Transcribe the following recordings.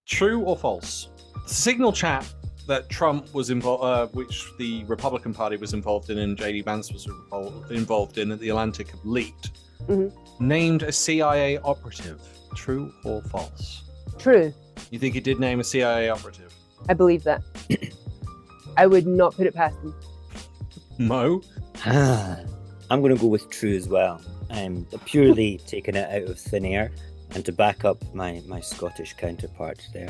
True or false? The signal chat that Trump was involved, which the Republican Party was involved in, and JD Vance was involved in, at the Atlantic have leaked. Named a CIA operative. True or false? True. You think he did name a CIA operative? I believe that. I would not put it past him. Mo? I'm going to go with true as well. I'm purely taking it out of thin air and to back up my Scottish counterpart there.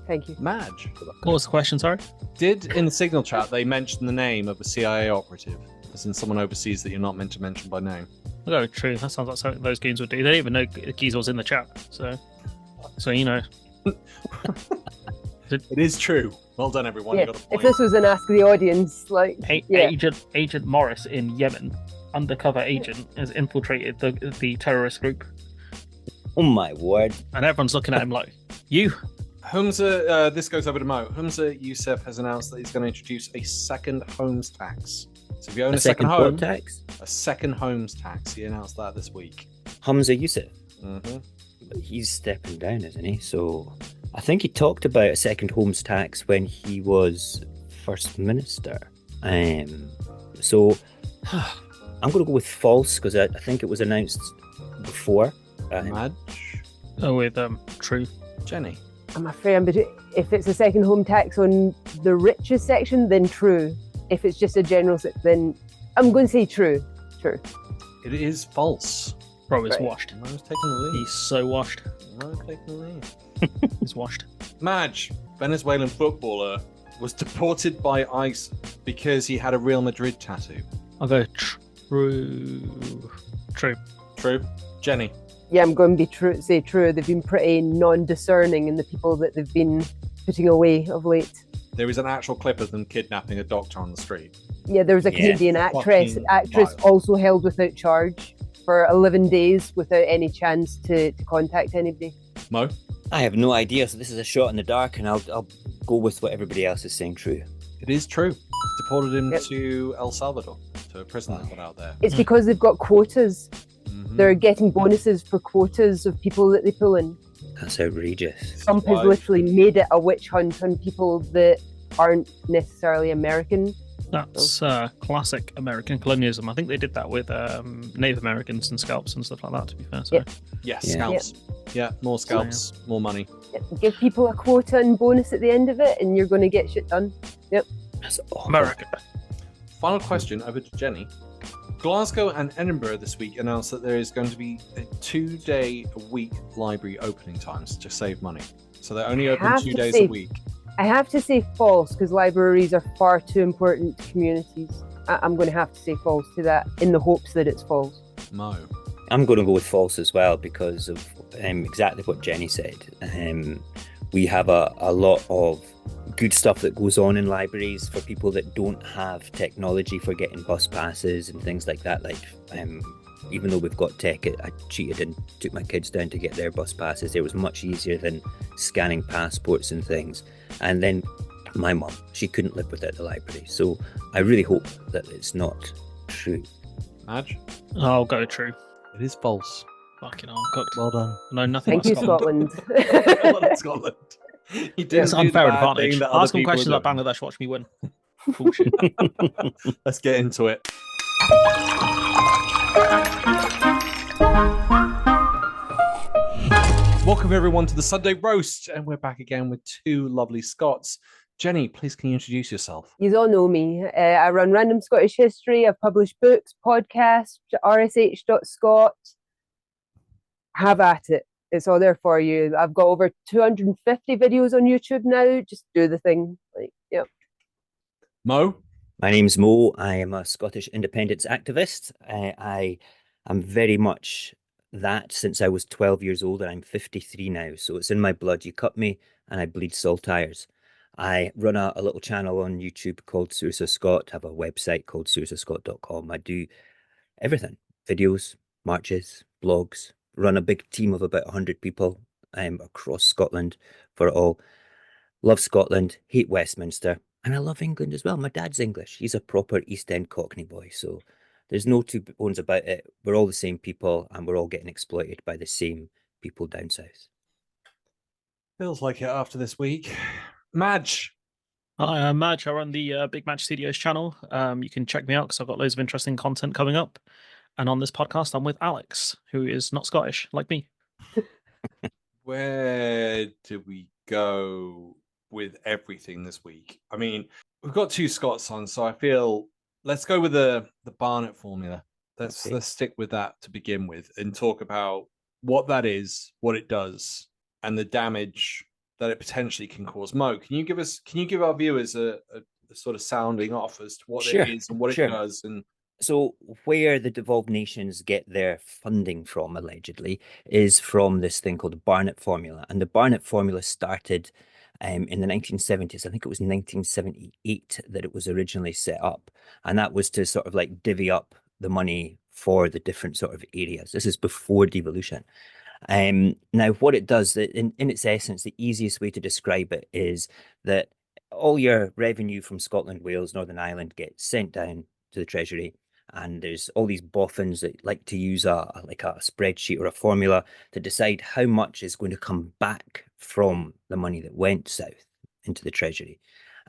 Thank you. Madge? What was the question, sorry? Did in the signal chat they mention the name of a CIA operative? As in someone overseas that you're not meant to mention by name? I'll go true. That sounds like something those goons would do. They didn't even know Geezer was in the chat. So you know. It is true. Well done, everyone. Yeah. You got a If point. this was an Ask the Audience, like, yeah. Agent Morris in Yemen, undercover agent, has infiltrated the terrorist group. Oh my word. And everyone's looking at him like, you? Humza, this goes over to Mo. Humza Yousef has announced that he's going to introduce a second homes tax. So if you own a second home, tax? a second homes tax. He announced that this week. Humza Yousef. Mm-hmm. He's stepping down, isn't he? So I think he talked about a second homes tax when he was First Minister. So I'm going to go with false because I think it was announced before. Madge? Oh, with true. Jenny? I'm afraid if it's a second home tax on the richest section, then true. If it's just a general, then I'm going to say true. True. It is false. Bro is Right. washed. Mo's taking the lead. He's so washed. Mo's taking the lead. He's washed. Madge, Venezuelan footballer, was deported by ICE because he had a Real Madrid tattoo. I'll go true. True. True. Jenny? Yeah, I'm going to be true. Say true. They've been pretty non-discerning in the people that they've been putting away of late. There is an actual clip of them kidnapping a doctor on the street. Yeah, there was a Yeah. Canadian actress Fucking vile. also held without charge for 11 days without any chance to contact anybody. Mo? I have no idea, so this is a shot in the dark, and I'll go with what everybody else is saying true. It is true. Deported him Yep. to El Salvador, to a prison they put out there. It's because they've got quotas. Mhm. They're getting bonuses for quotas of people that they pull in. That's outrageous. Trump has Why? literally made it a witch hunt on people that aren't necessarily American. That's classic American colonialism. I think they did that with Native Americans and scalps and stuff like that, to be fair. So. Yep. Yes, Yeah. scalps. Yeah, more scalps, more money. Give people a quota and bonus at the end of it, and you're going to get shit done. That's awful. America. Final question over to Jenny. Glasgow and Edinburgh this week announced that there is going to be a 2-day-a-week library opening times to save money. So they're only open Have 2 to days say- a week. I have to say false because libraries are far too important to communities. I'm going to have to say false to that in the hopes that it's false. Mo. I'm going to go with false as well because of exactly what Jenny said. We have a lot of good stuff that goes on in libraries for people that don't have technology for getting bus passes and things like that. Like, even though we've got tech, I cheated and took my kids down to get their bus passes. It was much easier than scanning passports and things. And then my mum, she couldn't live without the library. So I really hope that it's not true. Madge? I'll go true. It is false. Fucking hell, I'm cooked. Well done. I know nothing Thank about you, Scotland. Scotland. Well done, Scotland. You didn't It's do an the unfair bad advantage. thing that other Ask them people questions are about doing. Bangladesh, watch me win. Bullshit. Let's get into it. Welcome everyone to the Sunday Roast, and we're back again with two lovely Scots. Jenny, please can you introduce yourself? You all know me. I run Random Scottish History. I've published books, podcasts, rsh.scot. Have at it. It's all there for you. I've got over 250 videos on YouTube now. Just do the thing. Yep. Mo? My name's Mo. I am a Scottish independence activist. I am very much that since I was 12 years old, and I'm 53 now. So it's in my blood. You cut me and I bleed saltires. I run a little channel on YouTube called Saorsa Scot. I have a website called saorsascot.com. I do everything. Videos, marches, blogs, run a big team of about 100 people across Scotland for it all. Love Scotland, hate Westminster, and I love England as well. My dad's English. He's a proper East End Cockney boy. So there's no two bones about it. We're all the same people, and we're all getting exploited by the same people down south. Feels like it after this week. Madge. Hi, I'm Madge. I run the Big Madge Studios channel. You can check me out because I've got loads of interesting content coming up. And on this podcast, I'm with Alex, who is not Scottish, like me. Where do we go with everything this week? I mean, we've got two Scots on, so I feel let's go with the Barnett formula. Let's stick with that to begin with and talk about what that is, what it does, and the damage that it potentially can cause. Mo, can you give our viewers a sort of sounding off as to what it is and what it does? And so where the devolved nations get their funding from, allegedly, is from this thing called the Barnett formula. And the Barnett formula started in the 1970s. I think it was 1978 that it was originally set up. And that was to sort of like divvy up the money for the different sort of areas. This is before devolution. Now, what it does, in its essence, the easiest way to describe it is that all your revenue from Scotland, Wales, Northern Ireland gets sent down to the Treasury. And there's all these boffins that like to use a spreadsheet or a formula to decide how much is going to come back from the money that went south into the Treasury.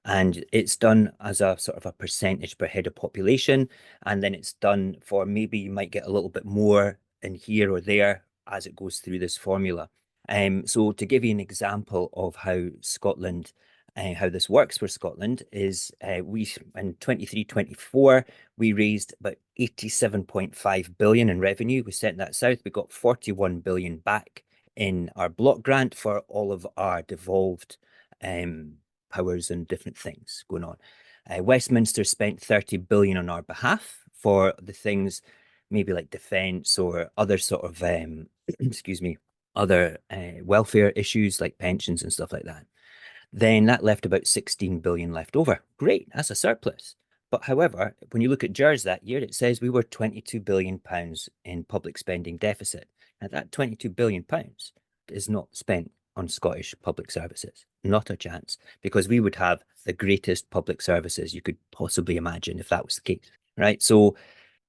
And it's done as a sort of a percentage per head of population. And then it's done for maybe you might get a little bit more in here or there as it goes through this formula. So to give you an example of how Scotland how this works for Scotland is we in 23-24 we raised about 87.5 billion in revenue. We sent that south. We got 41 billion back in our block grant for all of our devolved powers and different things going on. Westminster spent 30 billion on our behalf for the things maybe like defence or other sort of excuse me, other welfare issues like pensions and stuff like that. Then that left about 16 billion left over. Great, that's a surplus. But however, when you look at JERS that year, it says we were 22 billion pounds in public spending deficit. Now that 22 billion pounds is not spent on Scottish public services. Not a chance, because we would have the greatest public services you could possibly imagine if that was the case, right? So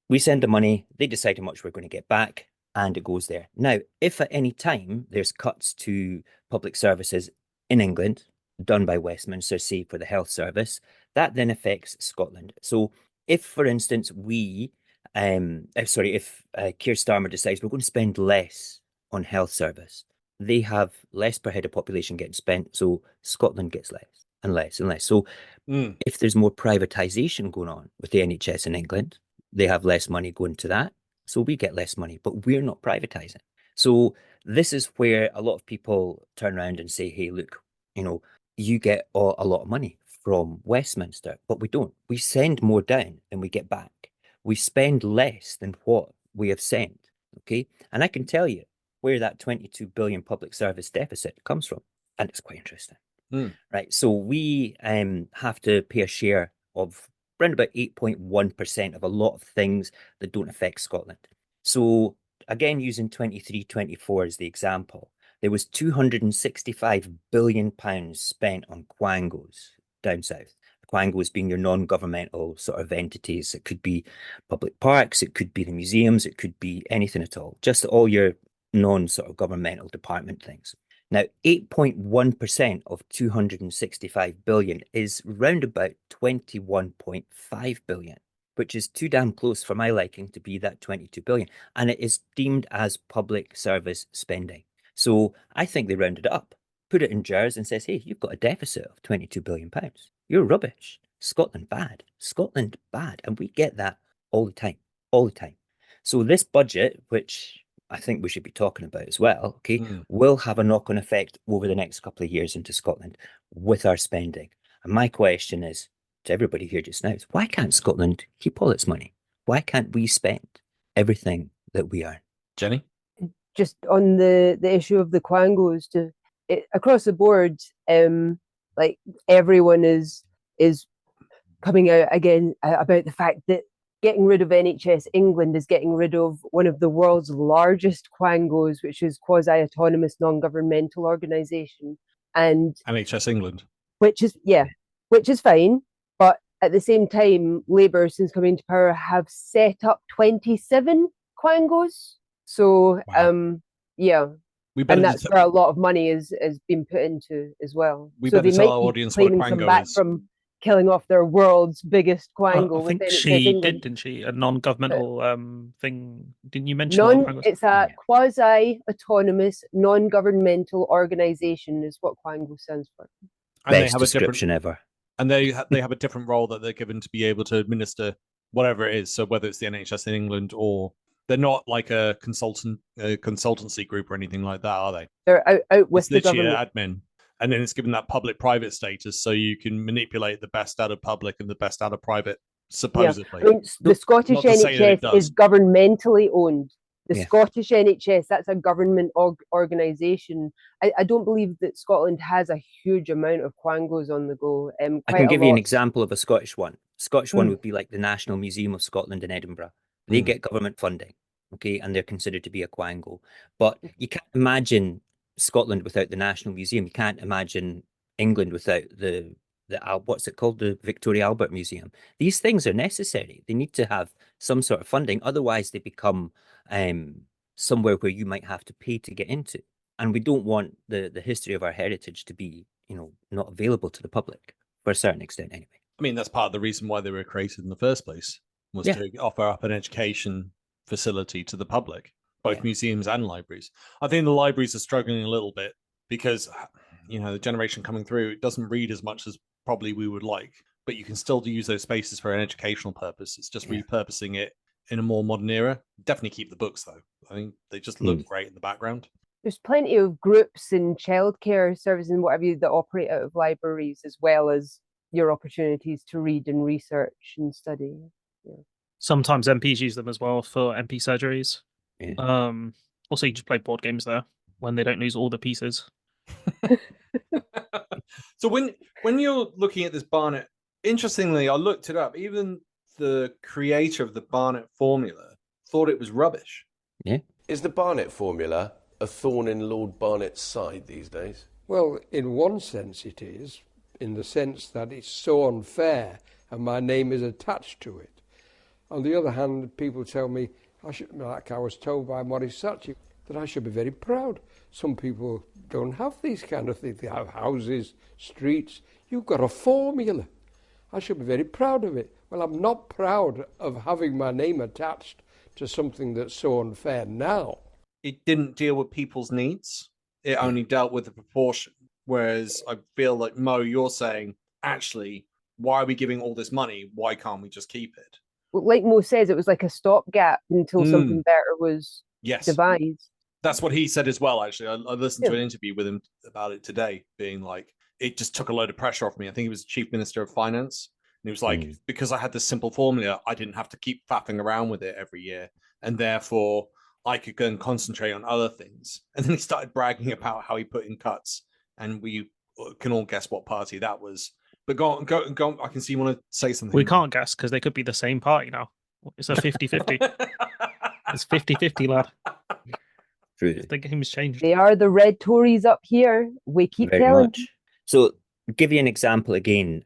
we send the money, they decide how much we're going to get back, and it goes there. Now, if at any time there's cuts to public services in England, done by Westminster, say for the health service, that then affects Scotland. So if, for instance, if Keir Starmer decides we're going to spend less on health service, they have less per head of population getting spent, so Scotland gets less and less and less. So if there's more privatisation going on with the NHS in England, they have less money going to that, so we get less money, but we're not privatising. So this is where a lot of people turn around and say, hey, look, you get a lot of money from Westminster, but we don't. We send more down than we get back. We spend less than what we have sent, okay? And I can tell you where that 22 billion public service deficit comes from, and it's quite interesting, right? So we have to pay a share of around about 8.1% of a lot of things that don't affect Scotland. So again, using 23-24 as the example, there was 265 billion pounds spent on quangos down south. Quangos being your non-governmental sort of entities. It could be public parks, it could be the museums, it could be anything at all. Just all your non-sort of governmental department things. Now, 8.1% of 265 billion is round about 21.5 billion, which is too damn close for my liking to be that 22 billion. And it is deemed as public service spending. So I think they rounded it up, put it in jars and says, hey, you've got a deficit of 22 billion pounds. You're rubbish. Scotland bad. Scotland bad. And we get that all the time, all the time. So this budget, which I think we should be talking about as well, okay, will have a knock-on effect over the next couple of years into Scotland with our spending. And my question is to everybody here just now is, why can't Scotland keep all its money? Why can't we spend everything that we earn? Jenny? Just on the issue of the quangos, across the board, like everyone is coming out again about the fact that getting rid of NHS England is getting rid of one of the world's largest quangos, which is quasi-autonomous non-governmental organisation, and NHS England, which is fine, but at the same time, Labour, since coming to power, have set up 27 quangos. So, wow. We better and that's just, where a lot of money is being put into as well. we So better they tell might our be audience what a claiming some quango back is. from killing off their world's biggest I quango with think NHS she did, England. didn't she? A non-governmental thing. Didn't you mention what a quango was? It's a quasi-autonomous, non-governmental organisation is what quango stands for. And they Best have a different, description ever. and they have a different role that they're given to be able to administer whatever it is. So whether it's the NHS in England, or they're not like a consultancy group or anything like that, are they? They're out with It's the literally government. admin. And then it's given that public-private status, so you can manipulate the best out of public and the best out of private, supposedly. Yeah. I mean, the Scottish not to say that it NHS is does. governmentally owned. The Yeah. Scottish NHS, that's a government organisation. I don't believe that Scotland has a huge amount of quangos on the go. I Quite can a give you an lot. example of a Scottish one. Scottish one Mm. would be like the National Museum of Scotland in Edinburgh. They Mm. get government funding, okay, and they're considered to be a quango. But you can't imagine Scotland without the National Museum. You can't imagine England without the what's it called, the Victoria Albert Museum. These things are necessary. They need to have some sort of funding, otherwise they become somewhere where you might have to pay to get into. And we don't want the history of our heritage to be, not available to the public for a certain extent, anyway. I mean, that's part of the reason why they were created in the first place, was Yeah. to offer up an education facility to the public, both Yeah. museums and libraries. I think the libraries are struggling a little bit because, the generation coming through doesn't read as much as probably we would like, but you can still use those spaces for an educational purpose. It's just Yeah. repurposing it in a more modern era. Definitely keep the books, though. I think they just look great in the background. There's plenty of groups and childcare services and whatever that operate out of libraries, as well as your opportunities to read and research and study. Yeah. Sometimes MPs use them as well for MP surgeries. Yeah. Also, you just play board games there when they don't lose all the pieces. So when you're looking at this Barnett, interestingly, I looked it up. Even the creator of the Barnett formula thought it was rubbish. Yeah. Is the Barnett formula a thorn in Lord Barnett's side these days? Well, in one sense it is, in the sense that it's so unfair and my name is attached to it. On the other hand, people tell me, like I was told by Maurice Sachi, that I should be very proud. Some people don't have these kind of things. They have houses, streets. You've got a formula. I should be very proud of it. Well, I'm not proud of having my name attached to something that's so unfair now. It didn't deal with people's needs. It only dealt with the proportion. Whereas I feel like, Mo, you're saying, actually, why are we giving all this money? Why can't we just keep it? Well, like Mo says, it was like a stopgap until something better was devised. That's what he said as well, actually. I listened to an interview with him about it today, being like, it just took a load of pressure off me. I think he was Chief Minister of Finance. And he was like, because I had this simple formula, I didn't have to keep faffing around with it every year. And therefore, I could go and concentrate on other things. And then he started bragging about how he put in cuts. And we can all guess what party that was. But go on. I can see you want to say something. We can't guess because they could be the same party now. It's a 50-50. It's 50-50, lad. True. The game's changed. They are the red Tories up here. We keep Very telling. much. So, give you an example again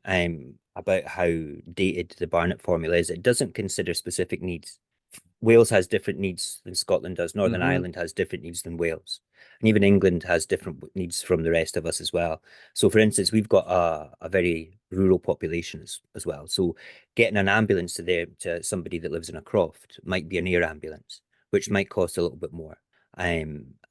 about how dated the Barnett formula is. It doesn't consider specific needs. Wales has different needs than Scotland does. Northern Ireland has different needs than Wales. And even England has different needs from the rest of us as well. So, for instance, we've got a very rural population as well. So, getting an ambulance to somebody that lives in a croft might be an air ambulance, which might cost a little bit more.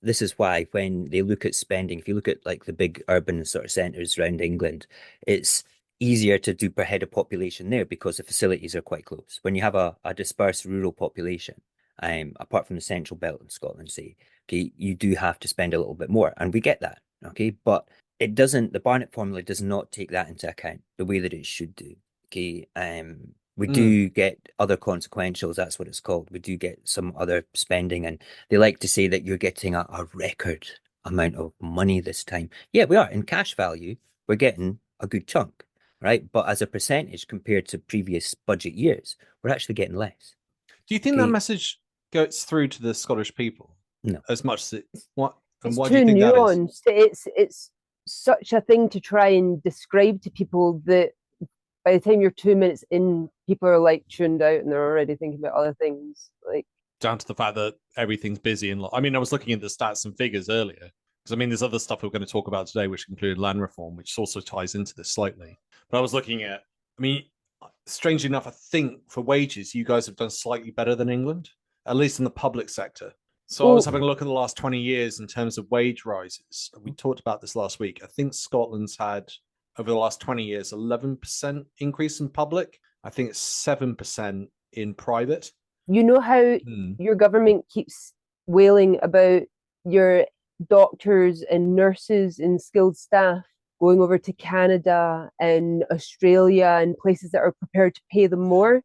This is why when they look at spending, if you look at like the big urban sort of centres around England, it's easier to do per head of population there because the facilities are quite close. When you have a dispersed rural population, apart from the central belt in Scotland, say, okay, you do have to spend a little bit more, and we get that, okay, but it doesn't. The Barnett formula does not take that into account the way that it should do. Okay, we do get other consequentials. That's what it's called. We do get some other spending, and they like to say that you're getting a record amount of money this time. Yeah, we are in cash value. We're getting a good chunk. Right, but as a percentage compared to previous budget years, we're actually getting less. Do you think that message gets through to the Scottish people? No, as much as what? And It's why too do you think nuanced. that is? It's such a thing to try and describe to people that by the time you're 2 minutes in, people are like tuned out and they're already thinking about other things. Like, down to the fact that everything's busy. And I mean, I was looking at the stats and figures earlier, because I mean, there's other stuff we're going to talk about today, which included land reform, which also ties into this slightly. But I was looking at, I mean, strangely enough, I think for wages, you guys have done slightly better than England, at least in the public sector. So I was having a look at the last 20 years in terms of wage rises. We talked about this last week. I think Scotland's had, over the last 20 years, 11% increase in public. I think it's 7% in private. You know how your government keeps wailing about your doctors and nurses and skilled staff going over to Canada and Australia and places that are prepared to pay them more?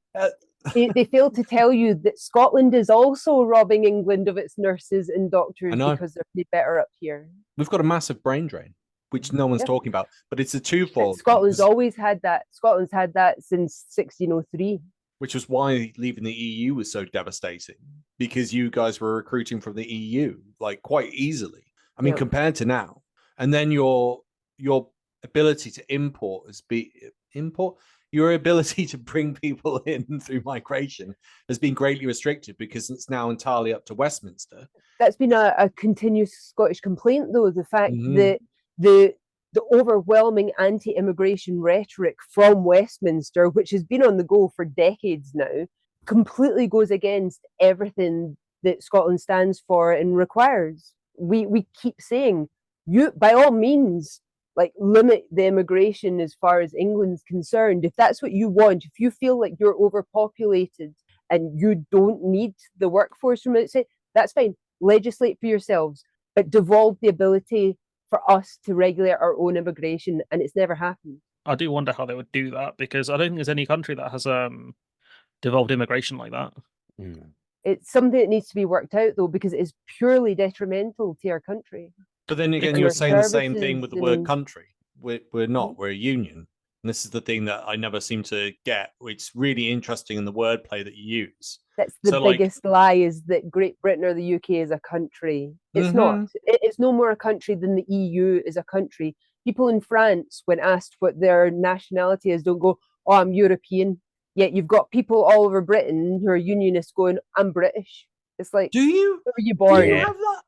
They fail to tell you that Scotland is also robbing England of its nurses and doctors because they're paid better up here. We've got a massive brain drain, which no one's talking about, but it's a twofold. Scotland's always had that. Scotland's had that since 1603. Which was why leaving the EU was so devastating, because you guys were recruiting from the EU like quite easily. I mean, compared to now, and then your ability to your ability to bring people in through migration has been greatly restricted because it's now entirely up to Westminster. That's been a continuous Scottish complaint, though, the fact that the overwhelming anti-immigration rhetoric from Westminster, which has been on the go for decades now, completely goes against everything that Scotland stands for and requires. We keep saying, you, by all means, like, limit the immigration as far as England's concerned. If that's what you want, if you feel like you're overpopulated and you don't need the workforce from outside, that's fine. Legislate for yourselves, but devolve the ability for us to regulate our own immigration, and it's never happened. I do wonder how they would do that, because I don't think there's any country that has devolved immigration like that. It's something that needs to be worked out, though, because it is purely detrimental to our country. But then again, you're saying the same thing with the word country. We're not. We're a union. And this is the thing that I never seem to get, which is really interesting in the wordplay that you use. That's the biggest lie, is that Great Britain or the UK is a country. It's not. It's no more a country than the EU is a country. People in France, when asked what their nationality is, don't go, oh, I'm European. Yet you've got people all over Britain who are unionists going, I'm British. It's like, do you? Where were you born? Do you have that?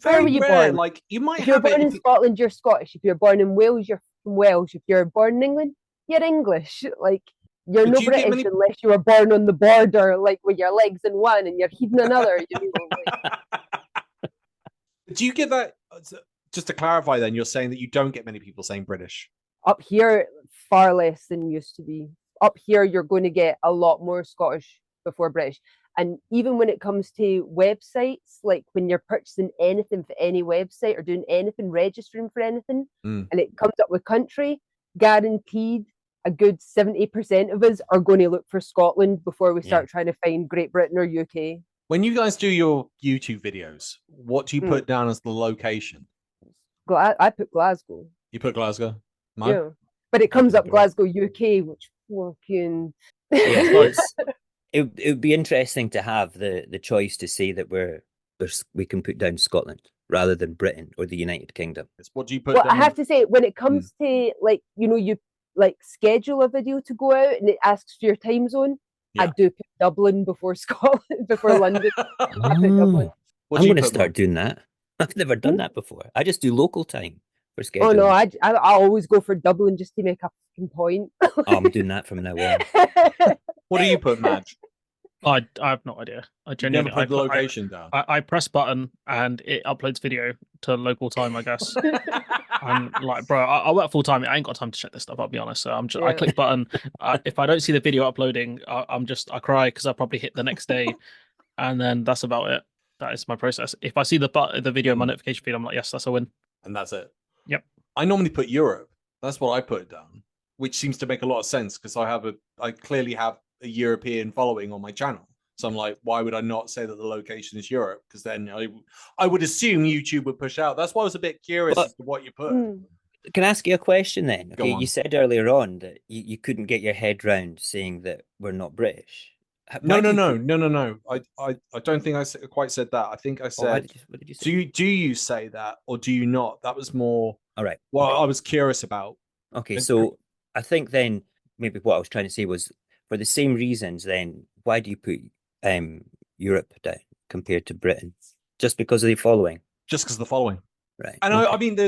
Where were you born? Like, you might if you're born in Scotland, you're Scottish. If you're born in Wales, you're from Welsh. If you're born in England, you're English. Like, you're no British unless you were born on the border, like with your legs in one and your head in another. You know, like. Do you get that? Just to clarify, then, you're saying that you don't get many people saying British? Up here, far less than used to be. Up here, you're going to get a lot more Scottish before British. And even when it comes to websites, like when you're purchasing anything for any website or doing anything, registering for anything, and it comes up with country, guaranteed a good 70% of us are going to look for Scotland before we start trying to find Great Britain or UK. When you guys do your YouTube videos, what do you put down as the location? I put Glasgow. You put Glasgow? Yeah. But it comes up Glasgow, UK, which fucking... It would be interesting to have the choice to say that we can put down Scotland rather than Britain or the United Kingdom. What do you put down? I have to say, when it comes to, like, you know, you like schedule a video to go out and it asks for your time zone, I do put Dublin before Scotland, before London. I'm going to start doing that. I've never done that before. I just do local time for scheduling. Oh no, I always go for Dublin just to make a fucking point. I'm doing that from now on. What do you put, Madge? I have no idea. I genuinely never put the location down. I press button and it uploads video to local time, I guess. I'm like, bro, I work full time. I ain't got time to check this stuff. I'll be honest. So I click button. If I don't see the video uploading, I cry because I probably hit the next day, and then that's about it. That is my process. If I see the video in my notification feed, I'm like, yes, that's a win. And that's it. Yep. I normally put Europe. That's what I put down, which seems to make a lot of sense because I clearly have a European following on my channel. So I'm like, why would I not say that the location is Europe? Because then I would assume YouTube would push out. That's why I was a bit curious as to what you put. Can I ask you a question then? Okay, you said earlier on that you couldn't get your head round saying that we're not British. No. I don't think I quite said that. I think I said, what did you say? Do you say that or do you not? That was more. All right. Well, I was curious about. Okay, so I think then maybe what I was trying to say was, for the same reasons, then why do you put Europe down? compared to Britain, just because of the following. Just because of the following. Right. And okay. I mean,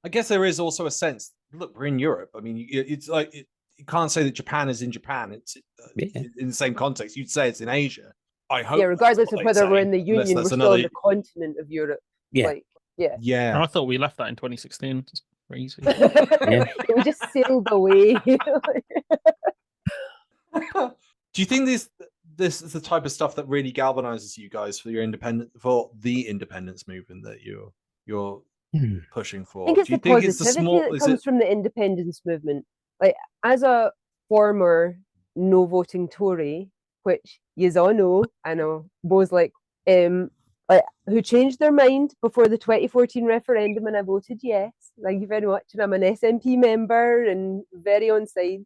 I guess there is also a sense. Look, we're in Europe. I mean, it's like you can't say that Japan is in Japan. It's in the same context. You'd say it's in Asia. I hope. Yeah, regardless of whether we're in the unless Union, we're that's still another- on the continent of Europe. Yeah. Like, yeah. Yeah. And I thought we left that in 2016. It's crazy. We just sailed away. Do you think this is the type of stuff that really galvanizes you guys for the independence movement that you're pushing for? I think it's Do you the think positivity that comes from the independence movement. Like, as a former no voting Tory, which yous all know, I know, Bo's like who changed their mind before the 2014 referendum, and I voted yes. Thank you very much. And I'm an SNP member and very on side.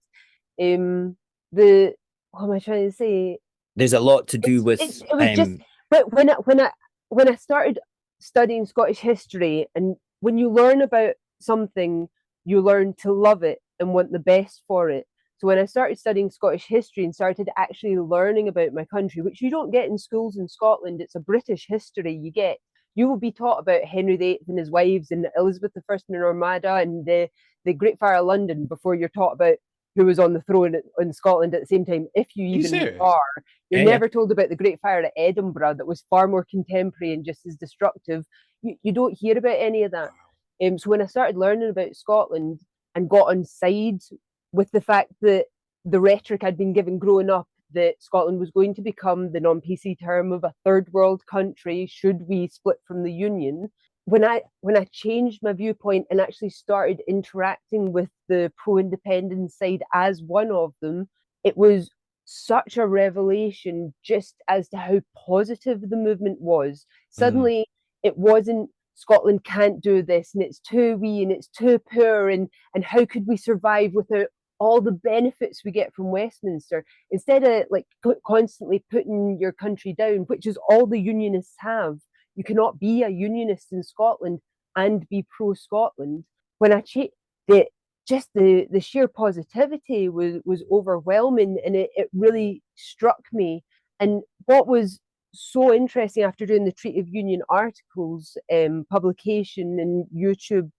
What am I trying to say? There's a lot to do with. It was just, but when I started studying Scottish history, and when you learn about something, you learn to love it and want the best for it. So when I started studying Scottish history and started actually learning about my country, which you don't get in schools in Scotland, it's a British history you get. You will be taught about Henry VIII and his wives and Elizabeth I in the Armada and the Great Fire of London before you're taught about who was on the throne in Scotland at the same time. If you even are, you're never told about the Great Fire at Edinburgh that was far more contemporary and just as destructive. You don't hear about any of that. So when I started learning about Scotland and got on side with the fact that the rhetoric I'd been given growing up that Scotland was going to become the non-PC term of a third world country should we split from the Union, when I changed my viewpoint and actually started interacting with the pro-independence side as one of them, it was such a revelation just as to how positive the movement was. Suddenly it wasn't Scotland can't do this and it's too wee and it's too poor and how could we survive without all the benefits we get from Westminster. Instead of like constantly putting your country down, which is all the unionists have. You cannot be a unionist in Scotland and be pro-Scotland. When I the sheer positivity was overwhelming, and it really struck me. And what was so interesting after doing the Treaty of Union articles, publication and YouTube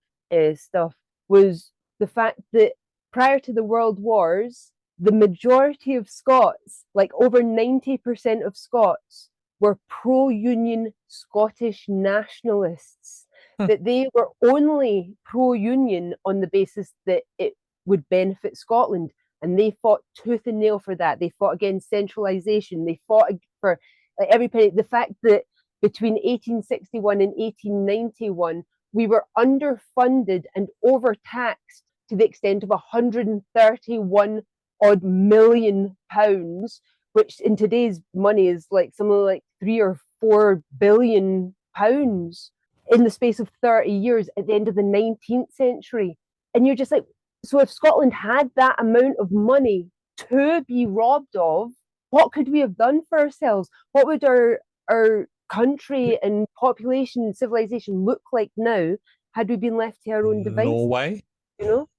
stuff was the fact that prior to the World Wars, the majority of Scots, like over 90% of Scots, were pro-union Scottish nationalists, that they were only pro-union on the basis that it would benefit Scotland. And they fought tooth and nail for that. They fought against centralisation. They fought for like, every penny. The fact that between 1861 and 1891, we were underfunded and overtaxed to the extent of 131 odd million pounds, which in today's money is like something like 3 or 4 billion pounds in the space of 30 years at the end of the 19th century. And you're just like, so if Scotland had that amount of money to be robbed of, what could we have done for ourselves? What would our country and population and civilization look like now had we been left to our own devices? Norway? You know?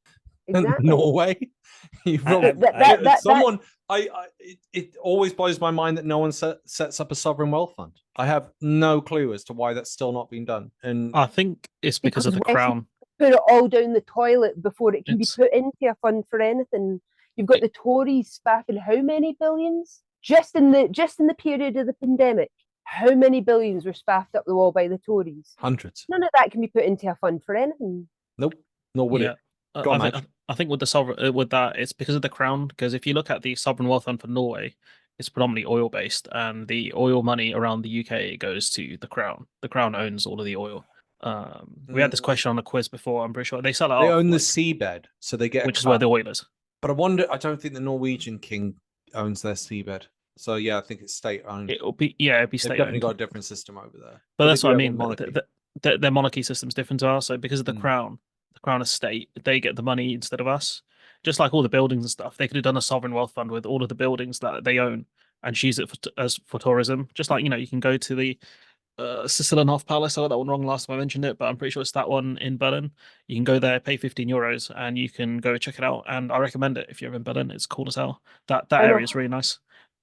Exactly. Norway? It always blows my mind that no one sets up a sovereign wealth fund. I have no clue as to why that's still not been done. And I think it's because of the Crown. Put it all down the toilet before it can be put into a fund for anything. You've got the Tories spaffing how many billions? Just in the period of the pandemic, how many billions were spaffed up the wall by the Tories? Hundreds. None of that can be put into a fund for anything. Nope. Nor would it. I think with that, it's because of the Crown. Because if you look at the sovereign wealth fund for Norway, it's predominantly oil based, and the oil money around the UK goes to the Crown. The Crown owns all of the oil. We had this question on a quiz before. I'm pretty sure they sell it. They own the seabed, so they get which is where the oil is. But I don't think the Norwegian king owns their seabed. So yeah, I think it's state owned. It'd be state. They've definitely got a different system over there. But that's what I mean. Their monarchy system's different to ours. So because of the Crown estate, they get the money instead of us. Just like all the buildings and stuff, they could have done a sovereign wealth fund with all of the buildings that they own and use it for tourism. Just like you can go to the Sicilian Palace. I got that one wrong last time I mentioned it, but I'm pretty sure it's that one in Berlin. You can go there, pay €15, and you can go check it out. And I recommend it if you're in Berlin. It's cool as hell. That area is really nice.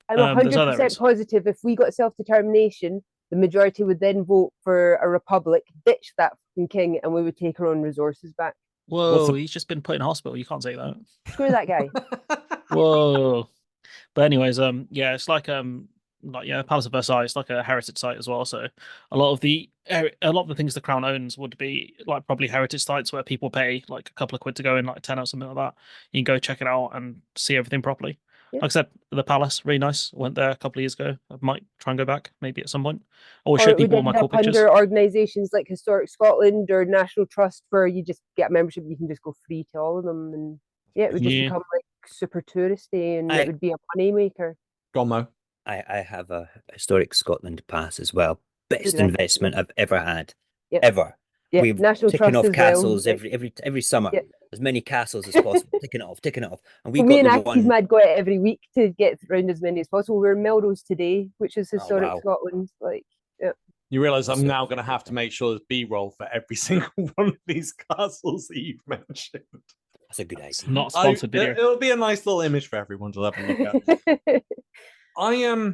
I'm There's other 100% areas. positive if we got self-determination, the majority would then vote for a republic, ditch that fucking king, and we would take our own resources back. Whoa, he's just been put in hospital. You can't say that. Screw that guy. Whoa. But anyways, yeah, it's like Palace of Versailles. It's like a heritage site as well. So a lot of the things the crown owns would be like probably heritage sites where people pay like a couple of quid to go in, like 10 or something like that. You can go check it out and see everything properly. Yeah. Like I said, the palace, really nice. Went there a couple of years ago. I might try and go back maybe at some point. I will Or show it would people all my end cool up pictures. under organisations like Historic Scotland or National Trust, where you just get a membership, you can just go free to all of them, and yeah, it would just become like super touristy, and it would be a money maker. Gomo. I have a Historic Scotland pass as well. Best do I. investment I've ever had. Yep. Ever. Yeah, We've National taken Trust off as castles well. every summer. Yep. As many castles as possible. taking it off. And we Well, me got and the Aki's one. mad go out every week to get around as many as possible. We're in Melrose today, which is Historic wow. Scotland. Like, yeah. You realise I'm So- now going to have to make sure there's B-roll for every single one of these castles that you've mentioned. That's a good idea. It's not a sponsored video. It'll be a nice little image for everyone to have a look at. I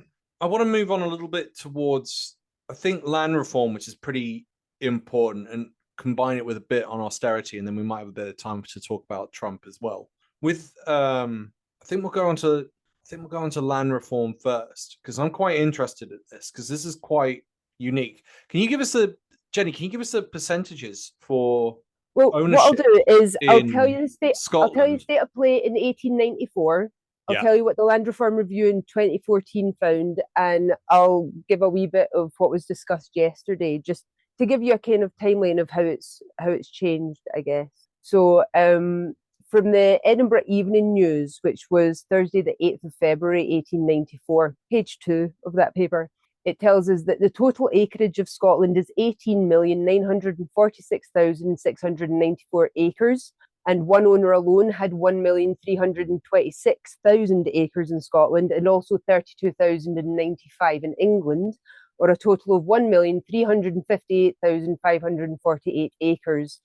want to move on a little bit towards, I think, land reform, which is pretty important, and combine it with a bit on austerity, and then we might have a bit of time to talk about Trump as well. With I think we'll go on to land reform first, because I'm quite interested in this, because this is quite unique. Can you give us Jenny, can you give us the percentages for Well, ownership what I'll do is I'll tell you the state. Scotland? I'll tell you the state of play in 1894. I'll tell you what the Land Reform Review in 2014 found, and I'll give a wee bit of what was discussed yesterday, just to give you a kind of timeline of how it's changed, I guess. So, from the Edinburgh Evening News, which was Thursday, the 8th of February, 1894, page 2 of that paper, it tells us that the total acreage of Scotland is 18,946,694 acres, and one owner alone had 1,326,000 acres in Scotland, and also 32,095 in England, or a total of 1,358,548 acres.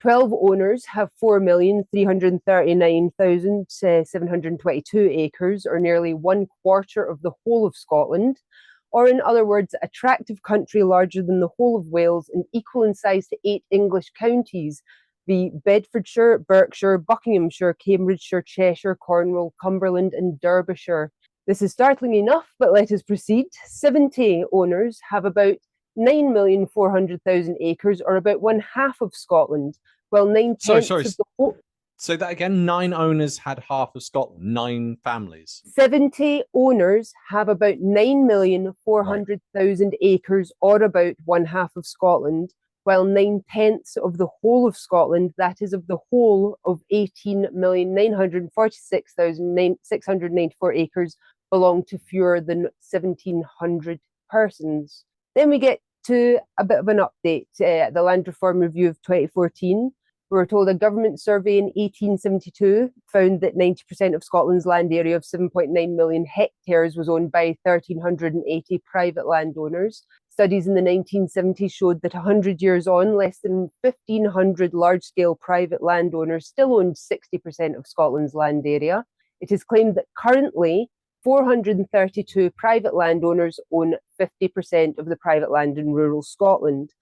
12 owners have 4,339,722 acres, or nearly 1/4 of the whole of Scotland. Or in other words, a tract of country larger than the whole of Wales and equal in size to 8 English counties, the Bedfordshire, Berkshire, Buckinghamshire, Cambridgeshire, Cheshire, Cornwall, Cumberland, and Derbyshire. This is startling enough, but let us proceed. 70 owners have about 9,400,000 acres, or about 1/2 of Scotland, while 9/10 of the whole. Say that again. 9 owners had half of Scotland. 9 families. 70 owners have about 9,400,000 acres, or about 1/2 of Scotland, while 9/10 of the whole of Scotland, that is of the whole of 18,946,694 acres, belong to fewer than 1,700 persons. Then we get to a bit of an update. The Land Reform Review of 2014. We were told a government survey in 1872 found that 90% of Scotland's land area of 7.9 million hectares was owned by 1,380 private landowners. Studies in the 1970s showed that 100 years on, less than 1,500 large-scale private landowners still owned 60% of Scotland's land area. It is claimed that currently 432 private landowners own 50% of the private land in rural Scotland.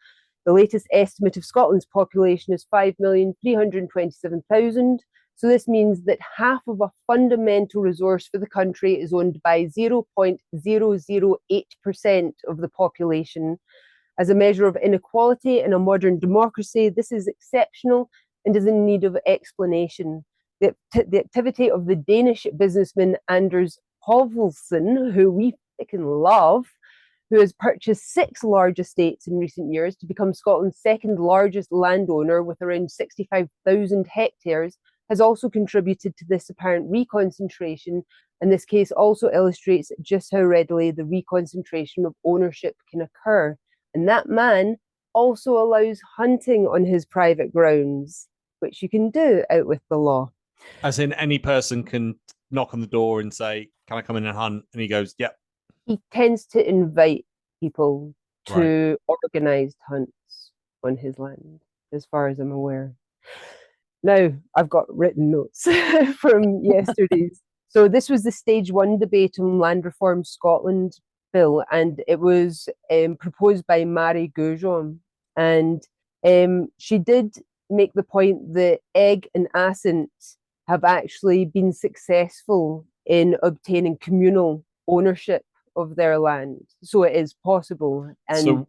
The latest estimate of Scotland's population is 5,327,000. So this means that half of a fundamental resource for the country is owned by 0.008% of the population. As a measure of inequality in a modern democracy, this is exceptional and is in need of explanation. The activity of the Danish businessman Anders Povelsen, who we freaking love, who has purchased 6 large estates in recent years to become Scotland's second largest landowner with around 65,000 hectares, has also contributed to this apparent reconcentration, and this case also illustrates just how readily the reconcentration of ownership can occur. And that man also allows hunting on his private grounds, which you can do out with the law. As in, any person can knock on the door and say, "Can I come in and hunt?" And he goes, "Yep." He tends to invite people to organised hunts on his land, as far as I'm aware. Now, I've got written notes from yesterday's So this was the stage 1 debate on Land Reform Scotland bill, and it was proposed by Mary Goujon. And she did make the point that Egg and Assynt have actually been successful in obtaining communal ownership of their land. So it is possible. And So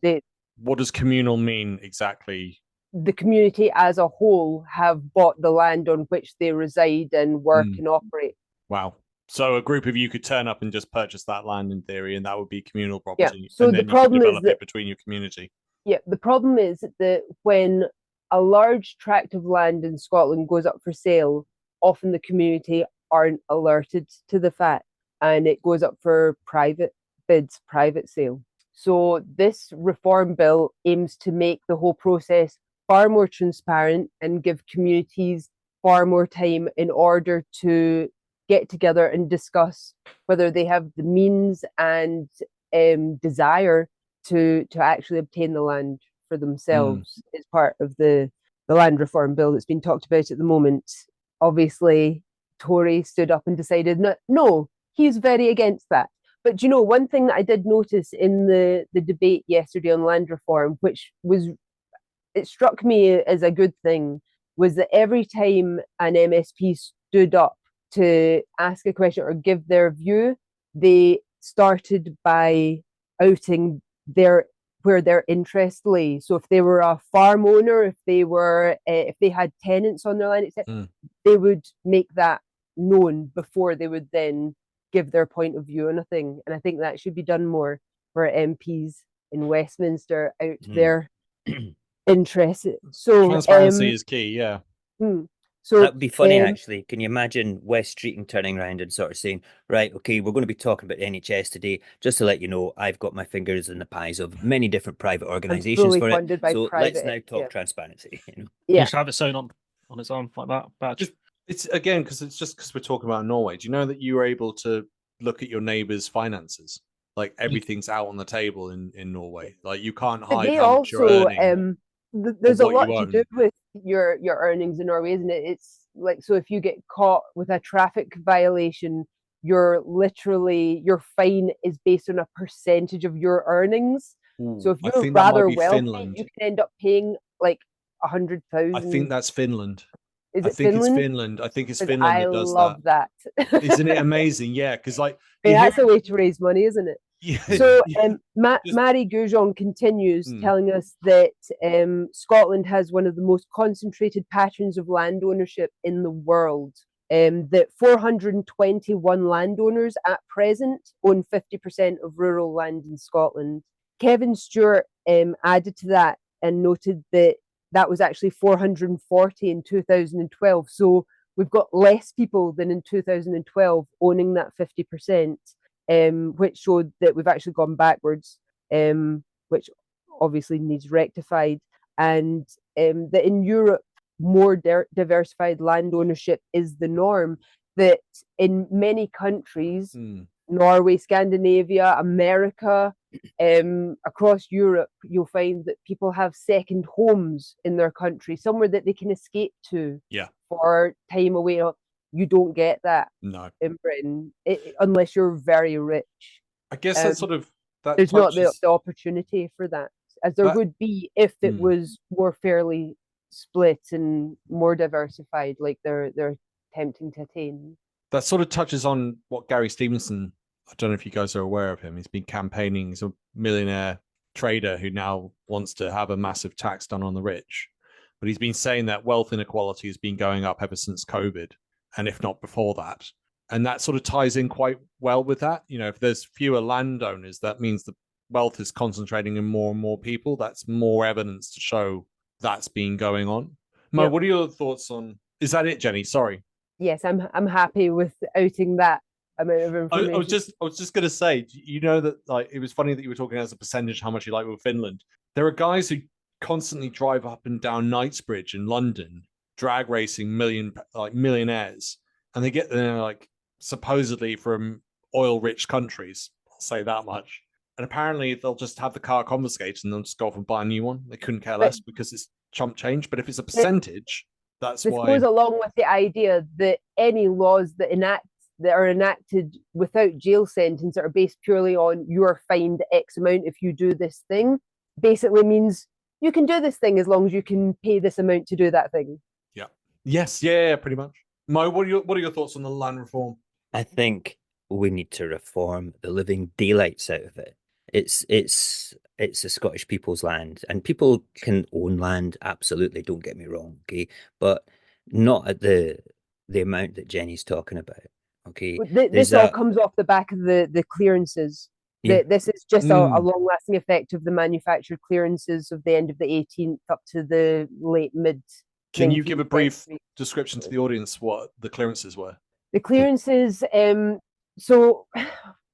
what does communal mean exactly? The community as a whole have bought the land on which they reside and work and operate. Wow. So a group of you could turn up and just purchase that land in theory, and that would be communal property. Yeah. So and the then problem you could is develop that, it between your community. Yeah, the problem is that when a large tract of land in Scotland goes up for sale, often the community aren't alerted to the fact, and it goes up for private bids, private sale. So this reform bill aims to make the whole process far more transparent and give communities far more time in order to get together and discuss whether they have the means and desire to actually obtain the land for themselves. Is part of the land reform bill that's been talked about at the moment. Obviously, Tory stood up and decided no, he's very against that. But you know, one thing that I did notice in the debate yesterday on land reform, which was, it struck me as a good thing, was that every time an MSP stood up to ask a question or give their view, they started by outing where their interest lay. So if they were a farm owner, if they had tenants on their land, etc., they would make that known before they would then give their point of view on a thing. And I think that should be done more for MPs in Westminster out their interest. So transparency is key. Yeah. So that would be funny, actually. Can you imagine West Streeting turning around and sort of saying, right, okay, we're going to be talking about NHS today. Just to let you know, I've got my fingers in the pies of many different private organisations for it. So let's now talk transparency. You know? Yeah. You should have it sewn on his arm like that badge. It's again because we're talking about Norway. Do you know that you were able to look at your neighbour's finances? Like everything's out on the table in Norway. Like you can't hide how much you're earning. There's a lot to do with your earnings in Norway, isn't it? It's like, so if you get caught with a traffic violation, your fine is based on a percentage of your earnings. So if you're rather wealthy, Finland. You can end up paying like 100,000. I think that's Finland. Is it Finland? It's Finland. I think it's Finland that does that. I love that. Isn't it amazing? Yeah, because like that's a way to raise money, isn't it? Yeah. So Mary Goujon continues telling us that Scotland has one of the most concentrated patterns of land ownership in the world. That 421 landowners at present own 50% of rural land in Scotland. Kevin Stewart added to that and noted that was actually 440 in 2012. So we've got less people than in 2012 owning that 50%. Which showed that we've actually gone backwards, which obviously needs rectified, and that in Europe more diversified land ownership is the norm. That in many countries, Norway, Scandinavia, America, across Europe, you'll find that people have second homes in their country, somewhere that they can escape to for time away. You don't get that in Britain unless you're very rich. I guess that's sort of that. There's not the opportunity for that, as there would be if it was more fairly split and more diversified, like they're attempting to attain. That sort of touches on what Gary Stevenson. I don't know if you guys are aware of him. He's been campaigning. He's a millionaire trader who now wants to have a massive tax done on the rich. But he's been saying that wealth inequality has been going up ever since COVID, and if not before that. And that sort of ties in quite well with that. You know, if there's fewer landowners, that means the wealth is concentrating in more and more people. That's more evidence to show that's been going on. Mo, what are your thoughts on? Is that it, Jenny? Sorry. Yes, I'm happy with outing that amount of information. I was just going to say, you know, that like it was funny that you were talking as a percentage how much you like with Finland. There are guys who constantly drive up and down Knightsbridge in London, drag racing millionaires, and they get there like supposedly from oil-rich countries. I'll say that much. And apparently they'll just have the car confiscated and they'll just go off and buy a new one. They couldn't care less because it's chump change. But if it's a percentage, that's why. This goes along with the idea that any laws that enact that are enacted without jail sentence that are based purely on you are fined X amount if you do this thing, basically means you can do this thing as long as you can pay this amount to do that thing. Yeah. Yes. Yeah. Pretty much. Mo, what are your thoughts on the land reform? I think we need to reform the living daylights out of it. It's the Scottish people's land, and people can own land. Absolutely, don't get me wrong, okay, but not at the amount that Jenny's talking about. Okay, This all comes off the back of the clearances. Yeah. This is just a long-lasting effect of the manufactured clearances of the end of the 18th up to the late mid. Can you give a brief description to the audience what the clearances were? The clearances, so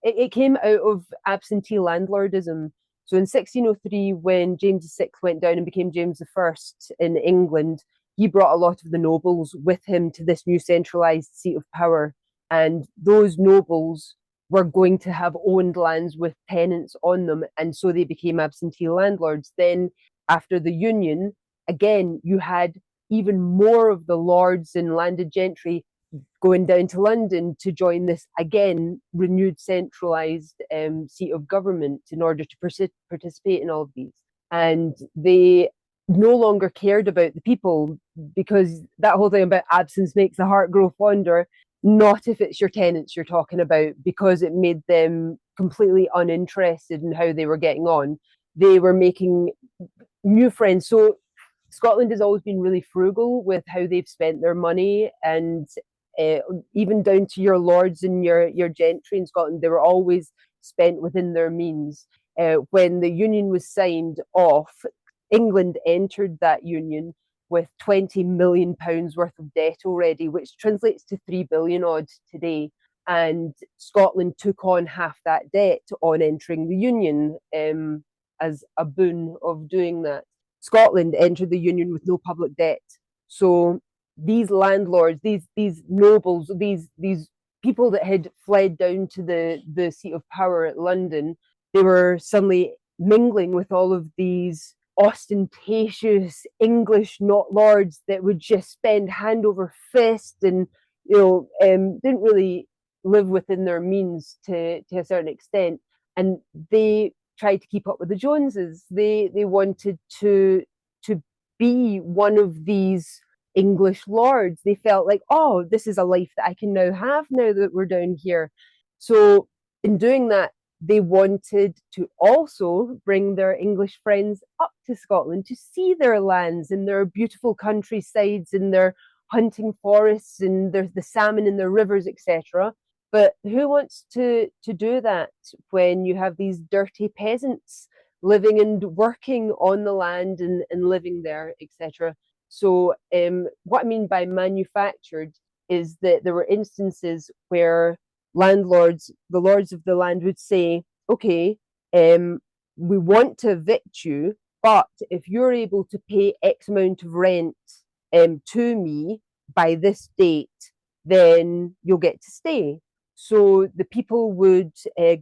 it came out of absentee landlordism. So in 1603, when James VI went down and became James I in England, he brought a lot of the nobles with him to this new centralized seat of power. And those nobles were going to have owned lands with tenants on them. And so they became absentee landlords. Then after the Union, again, you had even more of the lords and landed gentry going down to London to join this, again, renewed centralised seat of government in order to participate in all of these. And they no longer cared about the people, because that whole thing about absence makes the heart grow fonder, not if it's your tenants you're talking about, because it made them completely uninterested in how they were getting on. They were making new friends. So Scotland has always been really frugal with how they've spent their money, and even down to your lords and your gentry in Scotland, they were always spent within their means. When the union was signed off, England entered that union with £20 million worth of debt already, which translates to 3 billion odd today. And Scotland took on half that debt on entering the union as a boon of doing that. Scotland entered the union with no public debt. So these landlords, these nobles, these people that had fled down to the seat of power at London, they were suddenly mingling with all of these ostentatious English not lords that would just spend hand over fist and didn't really live within their means to a certain extent. And they tried to keep up with the Joneses. They wanted to be one of these English lords. They felt like, oh, this is a life that I can now have now that we're down here. So in doing that, they wanted to also bring their English friends up to Scotland to see their lands and their beautiful countrysides and their hunting forests and the salmon in their rivers, etc. But who wants to do that when you have these dirty peasants living and working on the land and living there, etc.? So what I mean by manufactured is that there were instances where landlords, the lords of the land, would say, okay, we want to evict you, but if you're able to pay X amount of rent to me by this date, then you'll get to stay. So the people would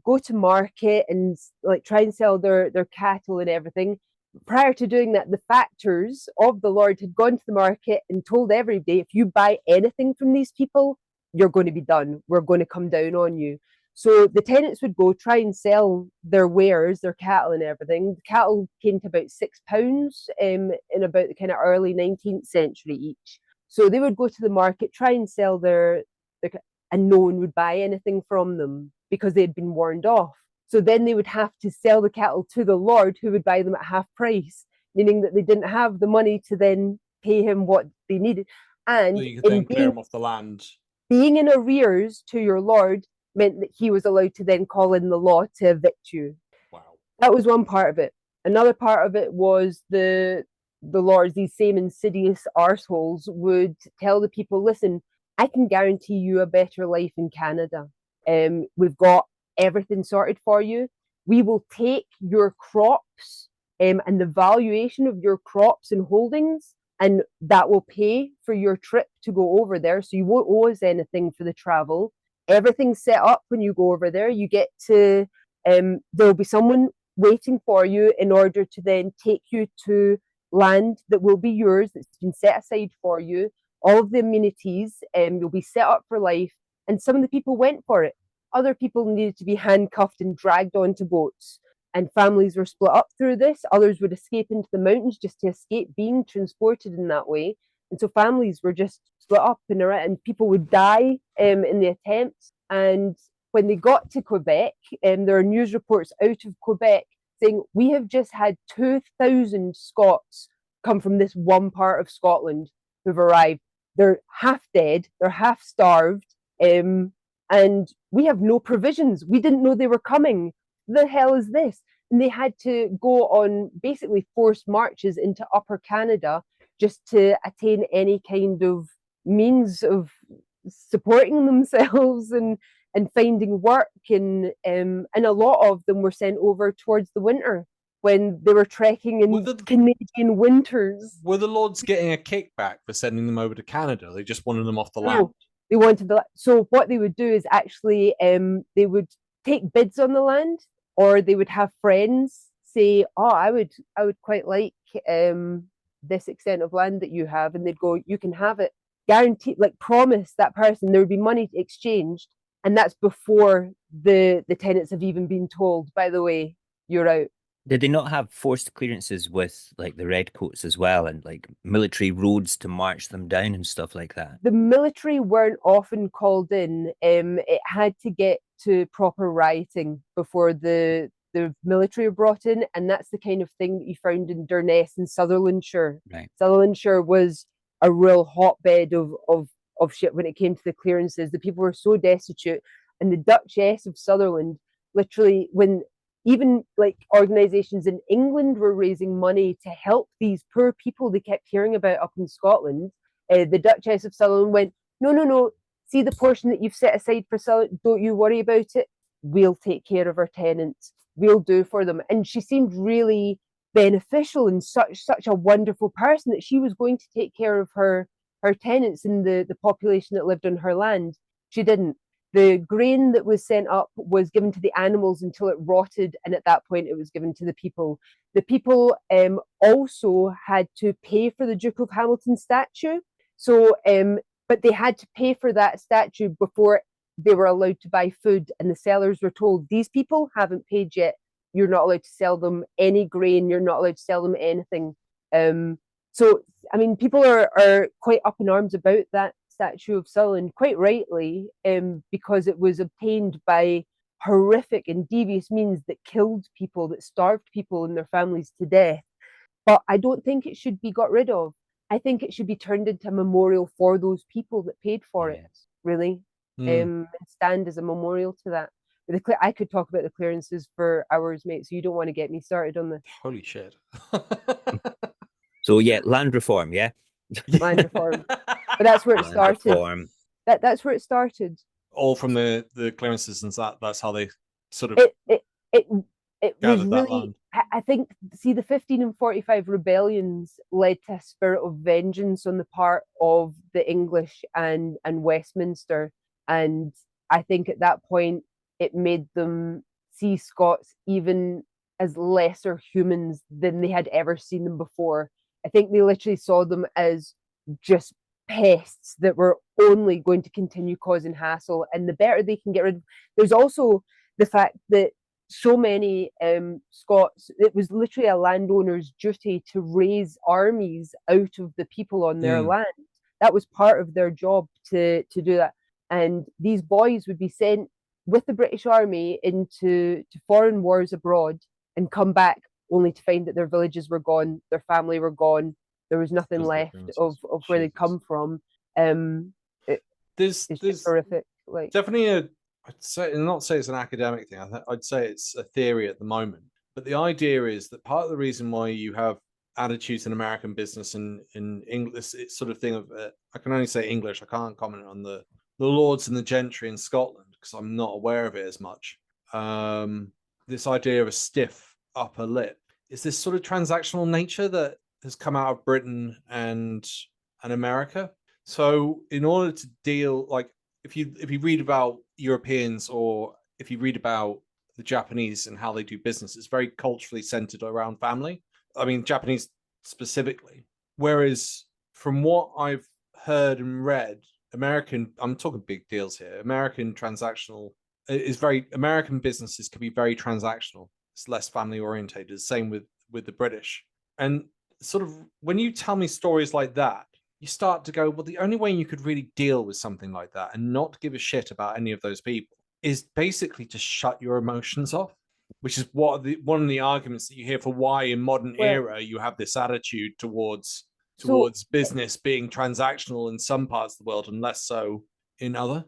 go to market and try and sell their cattle and everything. Prior to doing that, the factors of the lord had gone to the market and told everybody, if you buy anything from these people, you're going to be done. We're going to come down on you. So the tenants would go try and sell their wares, their cattle and everything. The cattle came to about £6 in about the kind of early 19th century each. So they would go to the market, try and sell their and no one would buy anything from them because they had been warned off. So then they would have to sell the cattle to the lord, who would buy them at half price, meaning that they didn't have the money to then pay him what they needed. And so you could then clear them off the land. Being in arrears to your lord meant that he was allowed to then call in the law to evict you. Wow. That was one part of it. Another part of it was the lords, these same insidious arseholes, would tell the people, listen, I can guarantee you a better life in Canada. We've got everything sorted for you. We will take your crops and the valuation of your crops and holdings, and that will pay for your trip to go over there. So you won't owe us anything for the travel. Everything's set up when you go over there. You get to, there'll be someone waiting for you in order to then take you to land that will be yours, that's been set aside for you. All of the amenities, you'll be set up for life. And some of the people went for it. Other people needed to be handcuffed and dragged onto boats. And families were split up through this. Others would escape into the mountains just to escape being transported in that way. And so families were just split up and people would die in the attempts. And when they got to Quebec, there are news reports out of Quebec saying, we have just had 2,000 Scots come from this one part of Scotland who've arrived. They're half dead, they're half starved, and we have no provisions. We didn't know they were coming. The hell is this? And they had to go on basically forced marches into Upper Canada just to attain any kind of means of supporting themselves and finding work. And a lot of them were sent over towards the winter when they were trekking in Canadian winters. Were the Lords getting a kickback for sending them over to Canada? They just wanted them off the land. They wanted so what they would do is actually they would take bids on the land, or they would have friends say, oh, I would quite like this extent of land that you have, and they'd go, you can have it, guaranteed, like promise that person. There would be money exchanged, and that's before the tenants have even been told, by the way, you're out. Did they not have forced clearances with like the redcoats as well, and like military roads to march them down and stuff like that? The military weren't often called in. It had to get to proper rioting before the military were brought in, and that's the kind of thing that you found in Durness and Sutherlandshire. Right. Sutherlandshire was a real hotbed of shit when it came to the clearances. The people were so destitute, and the Duchess of Sutherland, literally, when even like organizations in England were raising money to help these poor people they kept hearing about up in Scotland, the Duchess of Sutherland went, no, see the portion that you've set aside for Sutherland, don't you worry about it. We'll take care of our tenants. We'll do for them. And she seemed really beneficial and such a wonderful person that she was going to take care of her tenants and the population that lived on her land. She didn't. The grain that was sent up was given to the animals until it rotted, and at that point it was given to the people. The people also had to pay for the Duke of Hamilton statue. So, but they had to pay for that statue before they were allowed to buy food, and the sellers were told, these people haven't paid yet. You're not allowed to sell them any grain. You're not allowed to sell them anything. So, I mean, people are quite up in arms about that statue of Sutherland, quite rightly, because it was obtained by horrific and devious means that killed people, that starved people and their families to death. But I don't think it should be got rid of. I think it should be turned into a memorial for those people that paid for it, really, and stand as a memorial to that. I could talk about the clearances for hours, mate, so you don't want to get me started on this. Holy shit. So yeah, land reform, yeah? Land reform. But that's where it started. Reform. That's where it started. All from the clearances, and that's how they sort of it was gathered that really land. I think, see, the 1545 rebellions led to a spirit of vengeance on the part of the English and Westminster, and I think at that point it made them see Scots even as lesser humans than they had ever seen them before. I think they literally saw them as just pests that were only going to continue causing hassle, and the better they can get rid of. There's also the fact that so many Scots, it was literally a landowner's duty to raise armies out of the people on their land. That was part of their job to do that. And these boys would be sent with the British Army into foreign wars abroad and come back only to find that their villages were gone, their family were gone, there was nothing left of where they'd come from. It's just horrific. Like, definitely I'd say, not say it's an academic thing, I'd say it's a theory at the moment. But the idea is that part of the reason why you have attitudes in American business and in English, it's sort of thing of, I can only say English, I can't comment on the lords and the gentry in Scotland because I'm not aware of it as much. This idea of a stiff upper lip is this sort of transactional nature that has come out of Britain and America. So in order to deal, like if you read about Europeans or if you read about the Japanese and how they do business, it's very culturally centered around family. I mean, Japanese specifically. Whereas from what I've heard and read I'm talking big deals here. American businesses can be very transactional. It's less family orientated. Same with the British. And sort of when you tell me stories like that, you start to go, well, the only way you could really deal with something like that and not give a shit about any of those people is basically to shut your emotions off, which is one of the arguments that you hear for why in modern era you have this attitude towards business being transactional in some parts of the world and less so in other.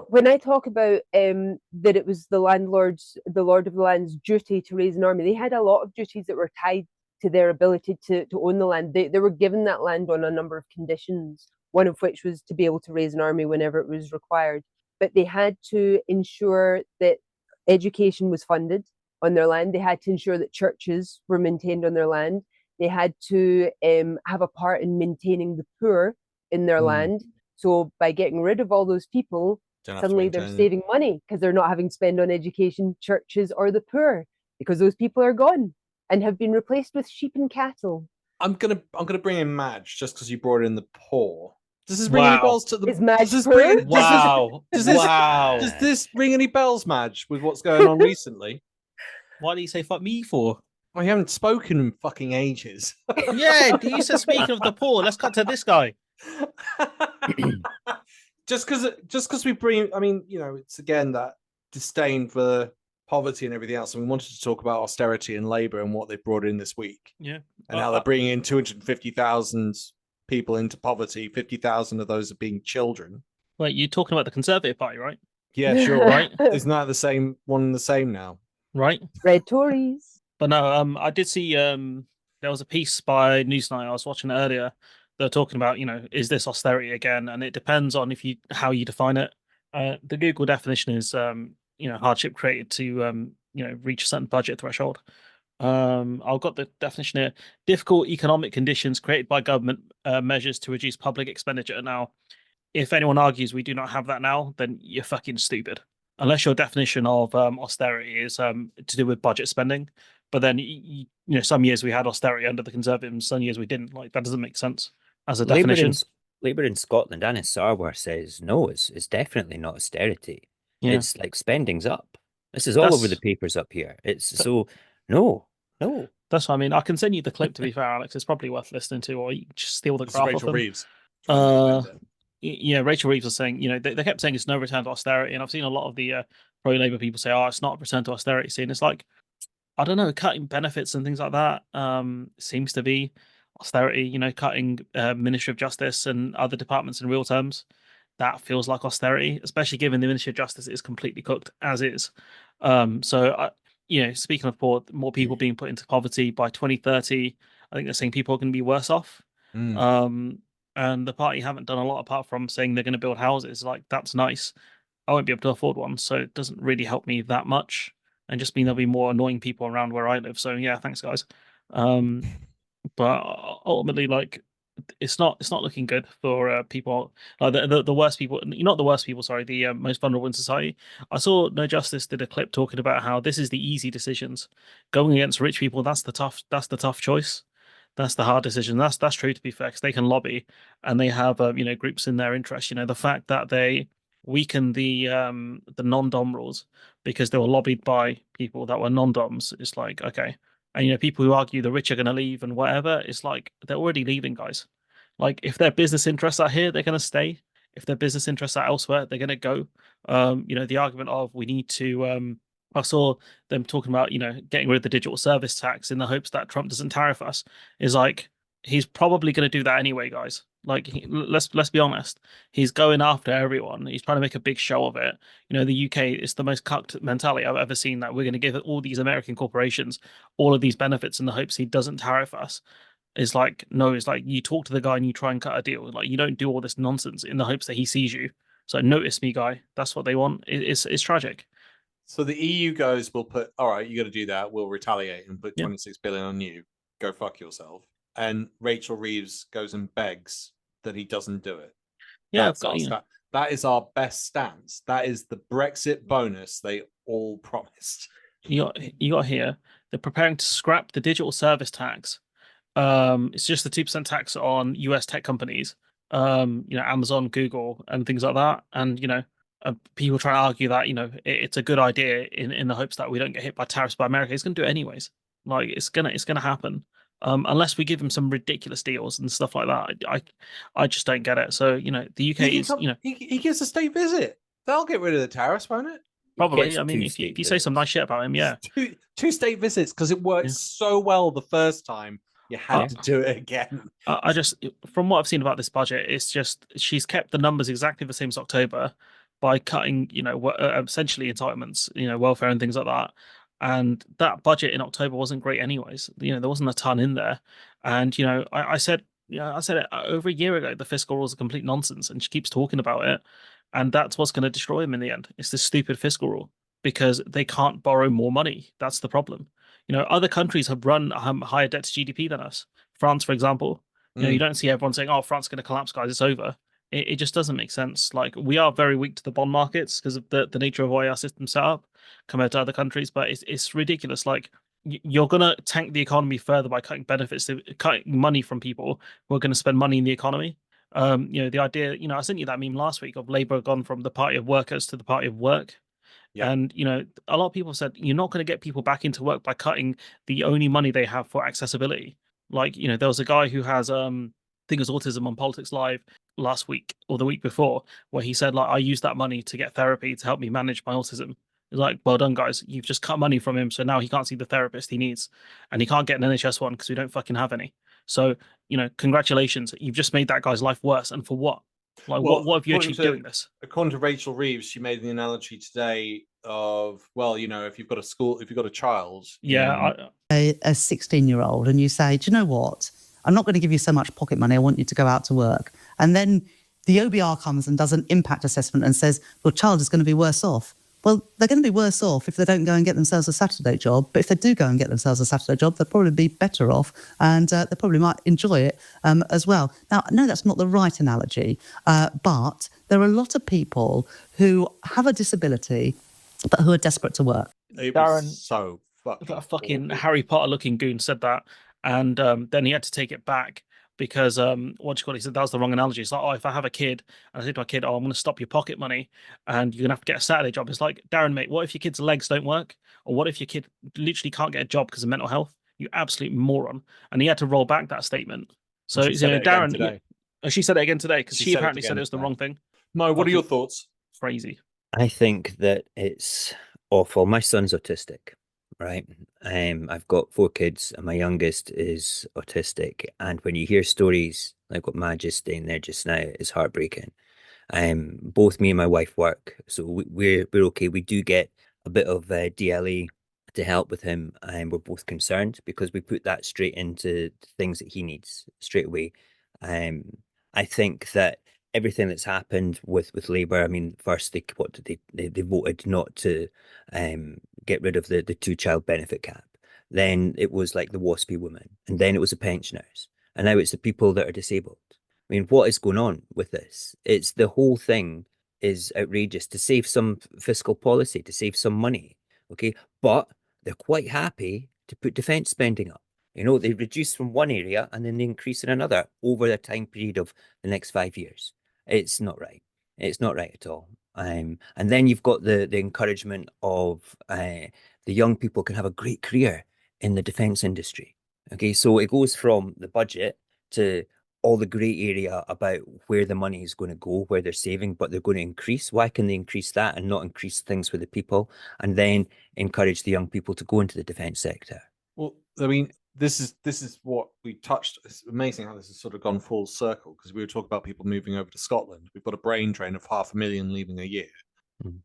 When I talk about that it was the lord of the land's duty to raise an army, they had a lot of duties that were tied to their ability to own the land. They were given that land on a number of conditions, one of which was to be able to raise an army whenever it was required. But they had to ensure that education was funded on their land. They had to ensure that churches were maintained on their land. They had to have a part in maintaining the poor in their land. So by getting rid of all those people, suddenly they're saving money because they're not having to spend on education, churches, or the poor, because those people are gone and have been replaced with sheep and cattle. I'm gonna bring in Madge just because you brought in the poor. Does this ring any bells to the? Is Madge does this ring any bells, Madge, with what's going on recently? Why do you say fuck me for? I haven't spoken in fucking ages. Yeah, you said speaking of the poor, let's cut to this guy. just because we bring, I mean, you know, it's again that disdain for poverty and everything else, and we wanted to talk about austerity and Labour and what they brought in this week. Yeah, and how they're bringing in 250,000 people into poverty. 50,000 of those are being children. Wait, you're talking about the Conservative Party, right? Yeah, sure. Right? Isn't that the same one and the same now? Right. Red Tories. But no, I did see there was a piece by Newsnight. I was watching it earlier. They're talking about, you know, is this austerity again? And it depends on how you define it. The Google definition is you know, hardship created to you know, reach a certain budget threshold. I've got the definition here: difficult economic conditions created by government measures to reduce public expenditure. Now, if anyone argues we do not have that now, then you're fucking stupid. Unless your definition of austerity is to do with budget spending. But then, you know, some years we had austerity under the Conservatives, some years we didn't. Like, that doesn't make sense as a definition. Labour in Scotland, Anna Sarwar says, no, it's definitely not austerity. Yeah. It's like spending's up. This is all over the papers up here. It's so, no. That's what I mean. I can send you the clip, to be fair, Alex. It's probably worth listening to, or you just steal the graph Rachel off Reeves. Yeah, Rachel Reeves was saying, you know, they kept saying it's no return to austerity, and I've seen a lot of the pro-Labour people say, oh, it's not a return to austerity. And it's like, I don't know, cutting benefits and things like that seems to be austerity. You know, cutting Ministry of Justice and other departments in real terms, that feels like austerity, especially given the Ministry of Justice is completely cooked as is. So, you know, speaking of poor, more people being put into poverty by 2030, I think they're saying people are going to be worse off. And the party haven't done a lot apart from saying they're going to build houses. Like, that's nice. I won't be able to afford one, so it doesn't really help me that much. And just mean there'll be more annoying people around where I live. So yeah, thanks guys. But ultimately, like, it's not looking good for people, like the worst people, not the worst people, sorry, the most vulnerable in society. I saw No Justice did a clip talking about how this is the easy decisions. Going against rich people, that's the tough choice. That's the hard decision. That's true, to be fair, because they can lobby and they have you know, groups in their interest. You know, the fact that they weaken the non-dom rules because they were lobbied by people that were non-doms. It's like, okay. And, you know, people who argue the rich are going to leave and whatever, it's like, they're already leaving, guys. Like, if their business interests are here, they're going to stay. If their business interests are elsewhere, they're going to go. You know, the argument of we need to, I saw them talking about, you know, getting rid of the digital service tax in the hopes that Trump doesn't tariff us, is like, he's probably going to do that anyway, guys. Like, let's be honest. He's going after everyone. He's trying to make a big show of it. You know, the UK is the most cucked mentality I've ever seen, that we're going to give all these American corporations all of these benefits in the hopes he doesn't tariff us. It's like, no, it's like you talk to the guy and you try and cut a deal. Like, you don't do all this nonsense in the hopes that he sees you. So notice me, guy. That's what they want. It's tragic. So the EU goes, we'll put, all right, you got to do that. We'll retaliate and put 26 billion on you. Go fuck yourself. And Rachel Reeves goes and begs that he doesn't do it. Yeah, that is our best stance. That is the Brexit bonus they all promised. You got here. They're preparing to scrap the digital service tax. It's just the 2% tax on US tech companies. Amazon, Google, and things like that. And people try to argue that it's a good idea in the hopes that we don't get hit by tariffs by America. It's going to do it anyways. Like it's gonna happen. Unless we give him some ridiculous deals and stuff like that. I just don't get it. So the UK is he gives a state visit. They'll get rid of the tariffs, won't it? Probably. I mean, if you say some nice shit about him, yeah. Two state visits because it worked so well the first time. You had to do it again. I just, from what I've seen about this budget, it's just she's kept the numbers exactly the same as October by cutting, essentially entitlements, welfare and things like that. And that budget in October wasn't great, anyways. There wasn't a ton in there. And I said it over a year ago. The fiscal rules are complete nonsense, and she keeps talking about it. And that's what's going to destroy him in the end. It's this stupid fiscal rule because they can't borrow more money. That's the problem. Other countries have run higher debt to GDP than us. France, for example, you don't see everyone saying, "Oh, France is going to collapse, guys. It's over." It just doesn't make sense. Like we are very weak to the bond markets because of the nature of the way our system's set up compared to other countries. But it's ridiculous. Like you're going to tank the economy further by cutting benefits, cutting money from people who are going to spend money in the economy. The idea, I sent you that meme last week of Labour gone from the party of workers to the party of work. Yeah. And, a lot of people said you're not going to get people back into work by cutting the only money they have for accessibility. Like, there was a guy who has, I think it was autism on Politics Live last week or the week before, where he said, like, I used that money to get therapy to help me manage my autism. It's like, well done, guys. You've just cut money from him. So now he can't see the therapist he needs. And he can't get an NHS one because we don't fucking have any. So, congratulations. You've just made that guy's life worse. And for what? Like, what have you achieved doing this? According to Rachel Reeves, she made the analogy today of, well, if you've got a child. Yeah. A 16-year-old and you say, do you know what? I'm not going to give you so much pocket money. I want you to go out to work. And then the OBR comes and does an impact assessment and says, your child is going to be worse off. Well, they're going to be worse off if they don't go and get themselves a Saturday job. But if they do go and get themselves a Saturday job, they'll probably be better off and they probably might enjoy it as well. Now, I know that's not the right analogy, but there are a lot of people who have a disability but who are desperate to work. Darren, so fucking Harry Potter looking goon said that. And then he had to take it back because he said that was the wrong analogy. It's like, oh, if I have a kid and I say to my kid, oh, I'm going to stop your pocket money and you're going to have to get a Saturday job. It's like, Darren, mate, what if your kid's legs don't work? Or what if your kid literally can't get a job because of mental health? You absolute moron. And he had to roll back that statement. So, Darren, she said it again today because she apparently said it was the wrong thing. Mo, what are your thoughts? Crazy. I think that it's awful. My son's autistic, right? I've got 4 kids and my youngest is autistic. And when you hear stories like what Madge is saying there just now, it's heartbreaking. Both me and my wife work, so we're okay. We do get a bit of DLE to help with him, and we're both concerned because we put that straight into things that he needs straight away. I think that everything that's happened with Labour, I mean, first they voted not to get rid of the 2-child benefit cap. Then it was like the WASPy women, and then it was the pensioners, and now it's the people that are disabled. I mean, what is going on with this? It's the whole thing is outrageous to save some fiscal policy, to save some money, okay? But they're quite happy to put defence spending up. They reduce from one area and then they increase in another over the time period of the next 5 years. It's not right. It's not right at all. And then you've got the encouragement of the young people can have a great career in the defence industry. Okay, so it goes from the budget to all the grey area about where the money is going to go, where they're saving, but they're going to increase. Why can they increase that and not increase things for the people and then encourage the young people to go into the defence sector? Well, I mean, this is what we touched. It's amazing how this has sort of gone full circle because we were talking about people moving over to Scotland. We've got a brain drain of 500,000 leaving a year.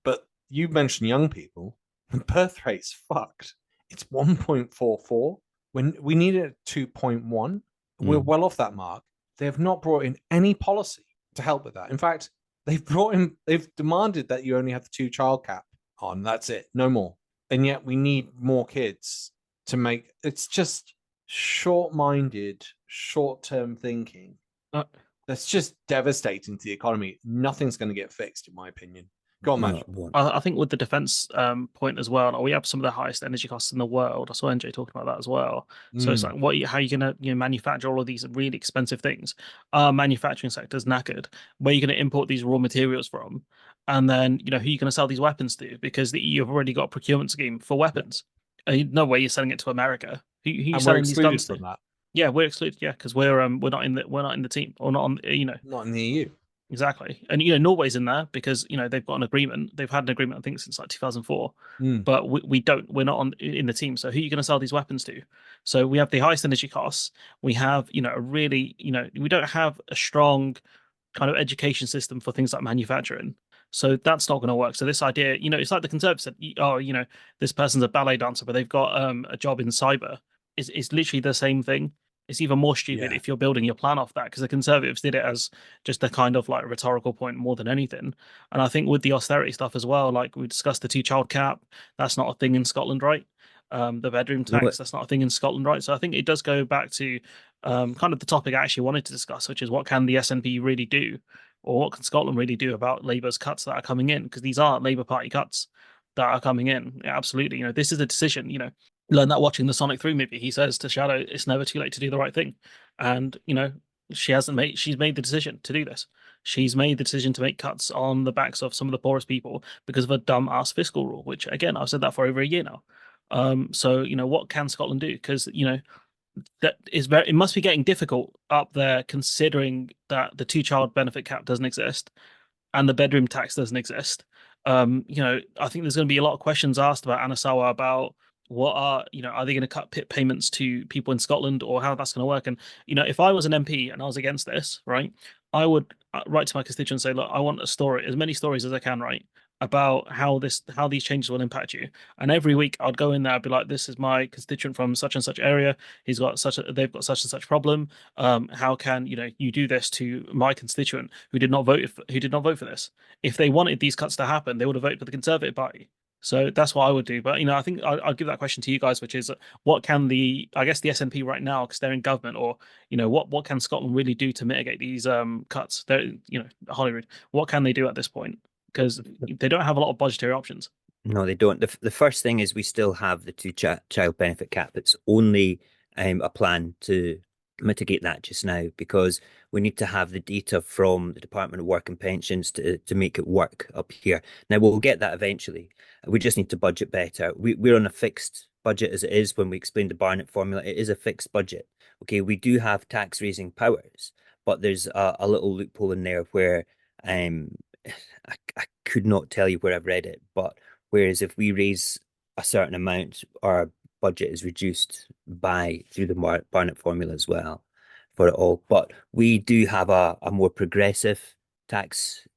But you mentioned young people. The birth rate's fucked. It's 1.44. When we need it at 2.1, we're well off that mark. They have not brought in any policy to help with that. In fact, they've demanded that you only have the 2-child cap on. That's it, no more. And yet we need more kids to make. It's just short-minded, short-term thinking. That's just devastating to the economy. Nothing's going to get fixed, in my opinion. Go on, No, Matt. it won't. I think with the defense point as well, we have some of the highest energy costs in the world. I saw NJ talking about that as well. So it's like, how are you going to manufacture all of these really expensive things? Our manufacturing sector is knackered. Where are you going to import these raw materials from? And then, who are you going to sell these weapons to? Because the EU have already got a procurement scheme for weapons. No way you're selling it to America. Who are you And we're selling these excluded guns from to? that. Yeah, we're excluded. Yeah, because we're not in the team, or not on. Not in the EU. Exactly. And Norway's in there because they've got an agreement. They've had an agreement, I think, since like 2004. But we don't. We're not in the team. So who are you going to sell these weapons to? So we have the highest energy costs. We have a really we don't have a strong kind of education system for things like manufacturing. So that's not going to work. So this idea, it's like the Conservatives said, this person's a ballet dancer, but they've got a job in cyber. It's literally the same thing. It's even more stupid if you're building your plan off that, because the Conservatives did it as just a kind of like rhetorical point more than anything. And I think with the austerity stuff as well, like we discussed the 2-child cap, that's not a thing in Scotland, right? The bedroom tax, that's not a thing in Scotland, right? So I think it does go back to kind of the topic I actually wanted to discuss, which is what can the SNP really do, or what can Scotland really do about Labour's cuts that are coming in? Because these are Labour Party cuts that are coming in. Yeah, absolutely. This is a decision. Learn that watching the Sonic 3 movie. He says to Shadow, "It's never too late to do the right thing," and she's made the decision to do this. She's made the decision to make cuts on the backs of some of the poorest people because of a dumb ass fiscal rule. Which again, I've said that for over a year now. So what can Scotland do? Because it must be getting difficult up there, considering that the 2-child benefit cap doesn't exist and the bedroom tax doesn't exist. I think there's going to be a lot of questions asked about Anasawa about what are they going to cut payments to people in Scotland, or how that's going to work. And if I was an MP and I was against this, right, I would write to my constituents and say, look, I want as many stories as I can, right, about how these changes will impact you. And every week I'd go in there, I'd be like, this is my constituent from such and such area. They've got such and such problem. How can you do this to my constituent who did not vote for this? If they wanted these cuts to happen, they would have voted for the Conservative Party. So that's what I would do. But I think I'll give that question to you guys, which is what can the SNP right now, because they're in government, or what can Scotland really do to mitigate these cuts? They're Hollywood. What can they do at this point? Because they don't have a lot of budgetary options. No, they don't. The first thing is we still have the 2-child benefit cap. It's only a plan to mitigate that just now, because we need to have the data from the Department of Work and Pensions to make it work up here. Now, we'll get that eventually. We just need to budget better. We're on a fixed budget as it is. When we explained the Barnett formula, it is a fixed budget. Okay, we do have tax raising powers, but there's a little loophole in there where I could not tell you where I've read it, but whereas if we raise a certain amount, our budget is reduced through the Barnett formula as well for it all. But we do have a more progressive tax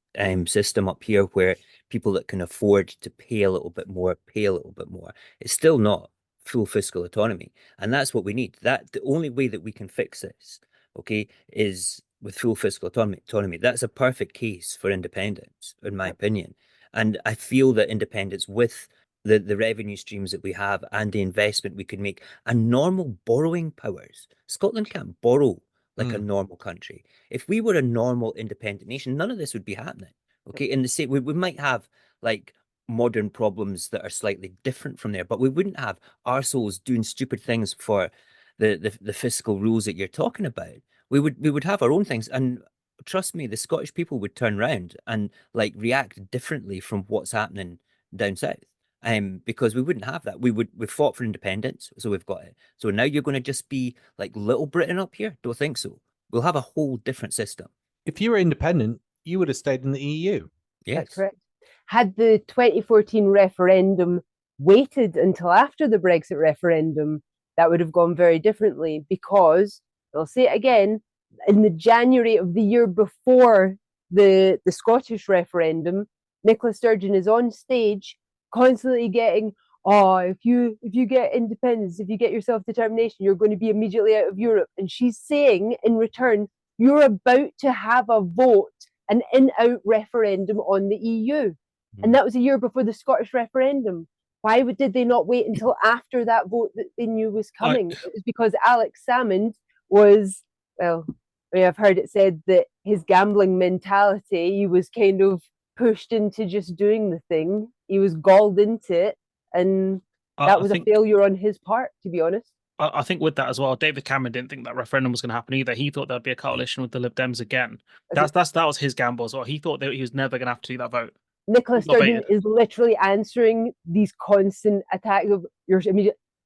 system up here, where people that can afford to pay a little bit more pay a little bit more. It's still not full fiscal autonomy, and that's what we need. The only way that we can fix this, okay, is with full fiscal autonomy. That's a perfect case for independence, in my opinion. And I feel that independence, with the revenue streams that we have and the investment we could make, and normal borrowing powers. Scotland can't borrow like a normal country. If we were a normal independent nation, none of this would be happening. Okay, in the same, we might have like modern problems that are slightly different from there, but we wouldn't have arseholes doing stupid things for the fiscal rules that you're talking about. We would have our own things, and trust me, the Scottish people would turn around and like react differently from what's happening down south. Because we wouldn't have that. We've fought for independence, so we've got it. So now you're going to just be like Little Britain up here? Don't think so. We'll have a whole different system. If you were independent, you would have stayed in the EU. Yes. That's correct. Had the 2014 referendum waited until after the Brexit referendum, that would have gone very differently, because I'll say it again, in the January of the year before the Scottish referendum, Nicola Sturgeon is on stage constantly getting, if you get independence, if you get your self-determination, you're going to be immediately out of Europe. And she's saying in return, you're about to have a vote, an in-out referendum on the EU. And that was a year before the Scottish referendum. Why did they not wait until after that vote that they knew was coming? It was because Alex Salmond was, well, I've heard it said that his gambling mentality, he was kind of pushed into just doing the thing. He was galled into it, and that was a failure on his part, to be honest. I think with that as well, David Cameron didn't think that referendum was going to happen either. He thought there'd be a coalition with the Lib Dems again. That was his gamble as well. He thought that he was never going to have to do that vote. Nicola Sturgeon is literally answering these constant attacks of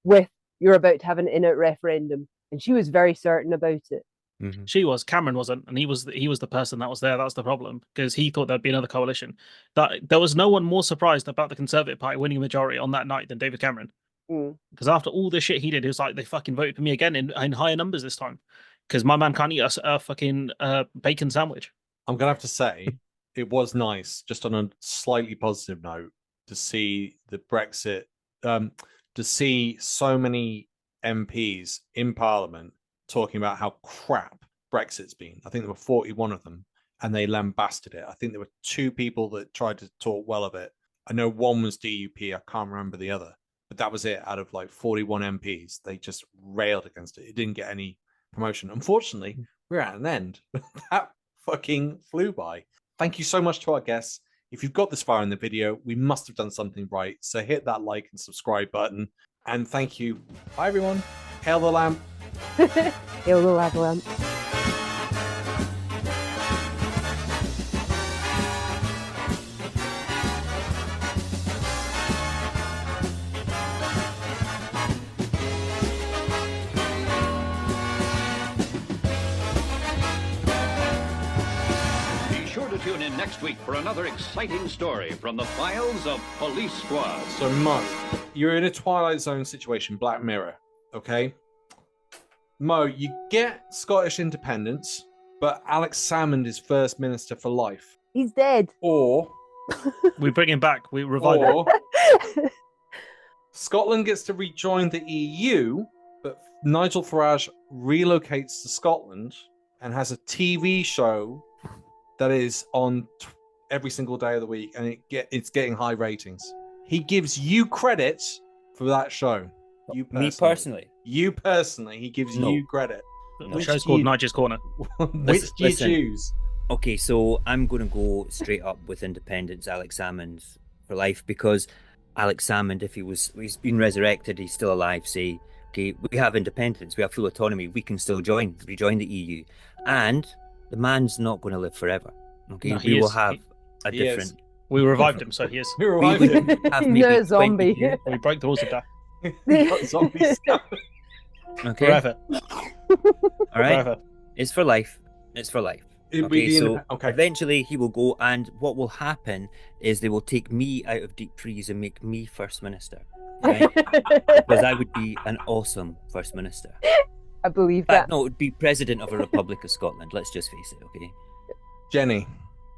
you're about to have an in-out referendum, and she was very certain about it. Mm-hmm. She was. Cameron wasn't, and he was the person that was there. That was the problem, because he thought there'd be another coalition. That there was no one more surprised about the Conservative Party winning a majority on that night than David Cameron. Because after all the shit he did, he was like, they fucking voted for me again in higher numbers this time. Because my man can't eat a fucking bacon sandwich. I'm gonna have to say, it was nice, just on a slightly positive note, to see the Brexit, to see so many MPs in Parliament talking about how crap Brexit's been. I think there were 41 of them, and they lambasted it. I think there were 2 people that tried to talk well of it. I know one was DUP, I can't remember the other. But that was it. Out of like 41 MPs, they just railed against it. It didn't get any promotion. Unfortunately, we're at an end. That fucking flew by. Thank you so much to our guests. If you've got this far in the video, we must have done something right. So hit that like and subscribe button. And thank you. Bye, everyone. Hail the lamp. Hail the lava lamp. Tune in next week for another exciting story from the files of Police Squad. So, Mo, you're in a Twilight Zone situation, Black Mirror, okay? Mo, you get Scottish independence, but Alex Salmond is First Minister for life. He's dead. Or... we bring him back, we revive him. Scotland gets to rejoin the EU, but Nigel Farage relocates to Scotland and has a TV show that is on every single day of the week, and it's getting high ratings. He gives you credit for that show. You personally. Me personally? You personally. He gives you credit. The show's called Nigel's Corner. Which do you choose? Okay, so I'm going to go straight up with independence, Alex Salmond for life, because Alex Salmond, if he's been resurrected, he's still alive, say, okay, we have independence, we have full autonomy, we can still rejoin the EU. And the man's not going to live forever. Okay, no, we will have a different. We revived him, so he is. We revived him. Have He's not a zombie. We break the rules of death. Zombies. Okay. Forever. All right. Forever. It's for life. It's for life. Okay, so eventually he will go, and what will happen is they will take me out of deep freeze and make me First Minister. Right? Because I would be an awesome First Minister. I believe that. No, it would be President of a Republic of Scotland. Let's just face it, okay? Jenny.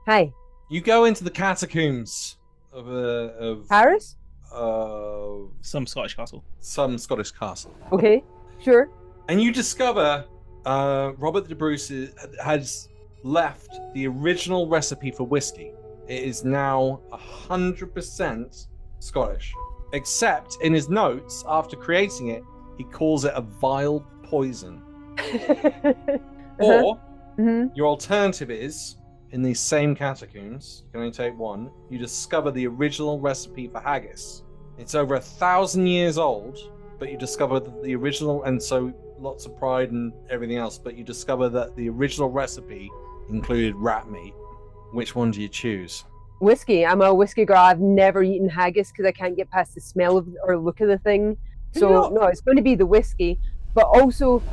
Hi. You go into the catacombs of Paris? Some Scottish castle. Some Scottish castle. Okay, sure. And you discover Robert the Bruce has left the original recipe for whiskey. It is now 100% Scottish. Except in his notes, after creating it, he calls it a vile poison. Or your alternative is, in these same catacombs, you can only take one, you discover the original recipe for haggis. It's over 1,000 years old, but you discover that the original, and so lots of pride and everything else, but you discover that the original recipe included rat meat. Which one do you choose? Whiskey. I'm a whiskey girl. I've never eaten haggis because I can't get past the smell of or look of the thing. So no, it's going to be the whiskey. But also,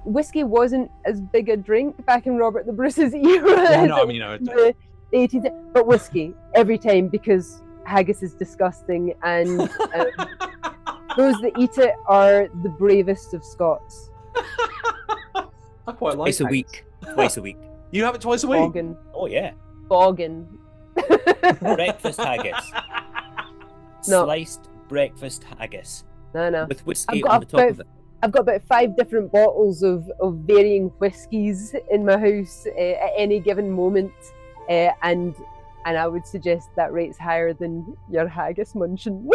whiskey wasn't as big a drink back in Robert the Bruce's era. Yeah, no, I mean, the 80s. But whiskey every time, because haggis is disgusting, and those that eat it are the bravest of Scots. I quite like Twice a week. Twice a week. You have it twice a week? Boggin. Oh, yeah. Boggin. Breakfast haggis. No. Sliced breakfast haggis. No. With whiskey on the top of it. I've got about 5 different bottles of varying whiskies in my house at any given moment, and I would suggest that rate's higher than your haggis munching.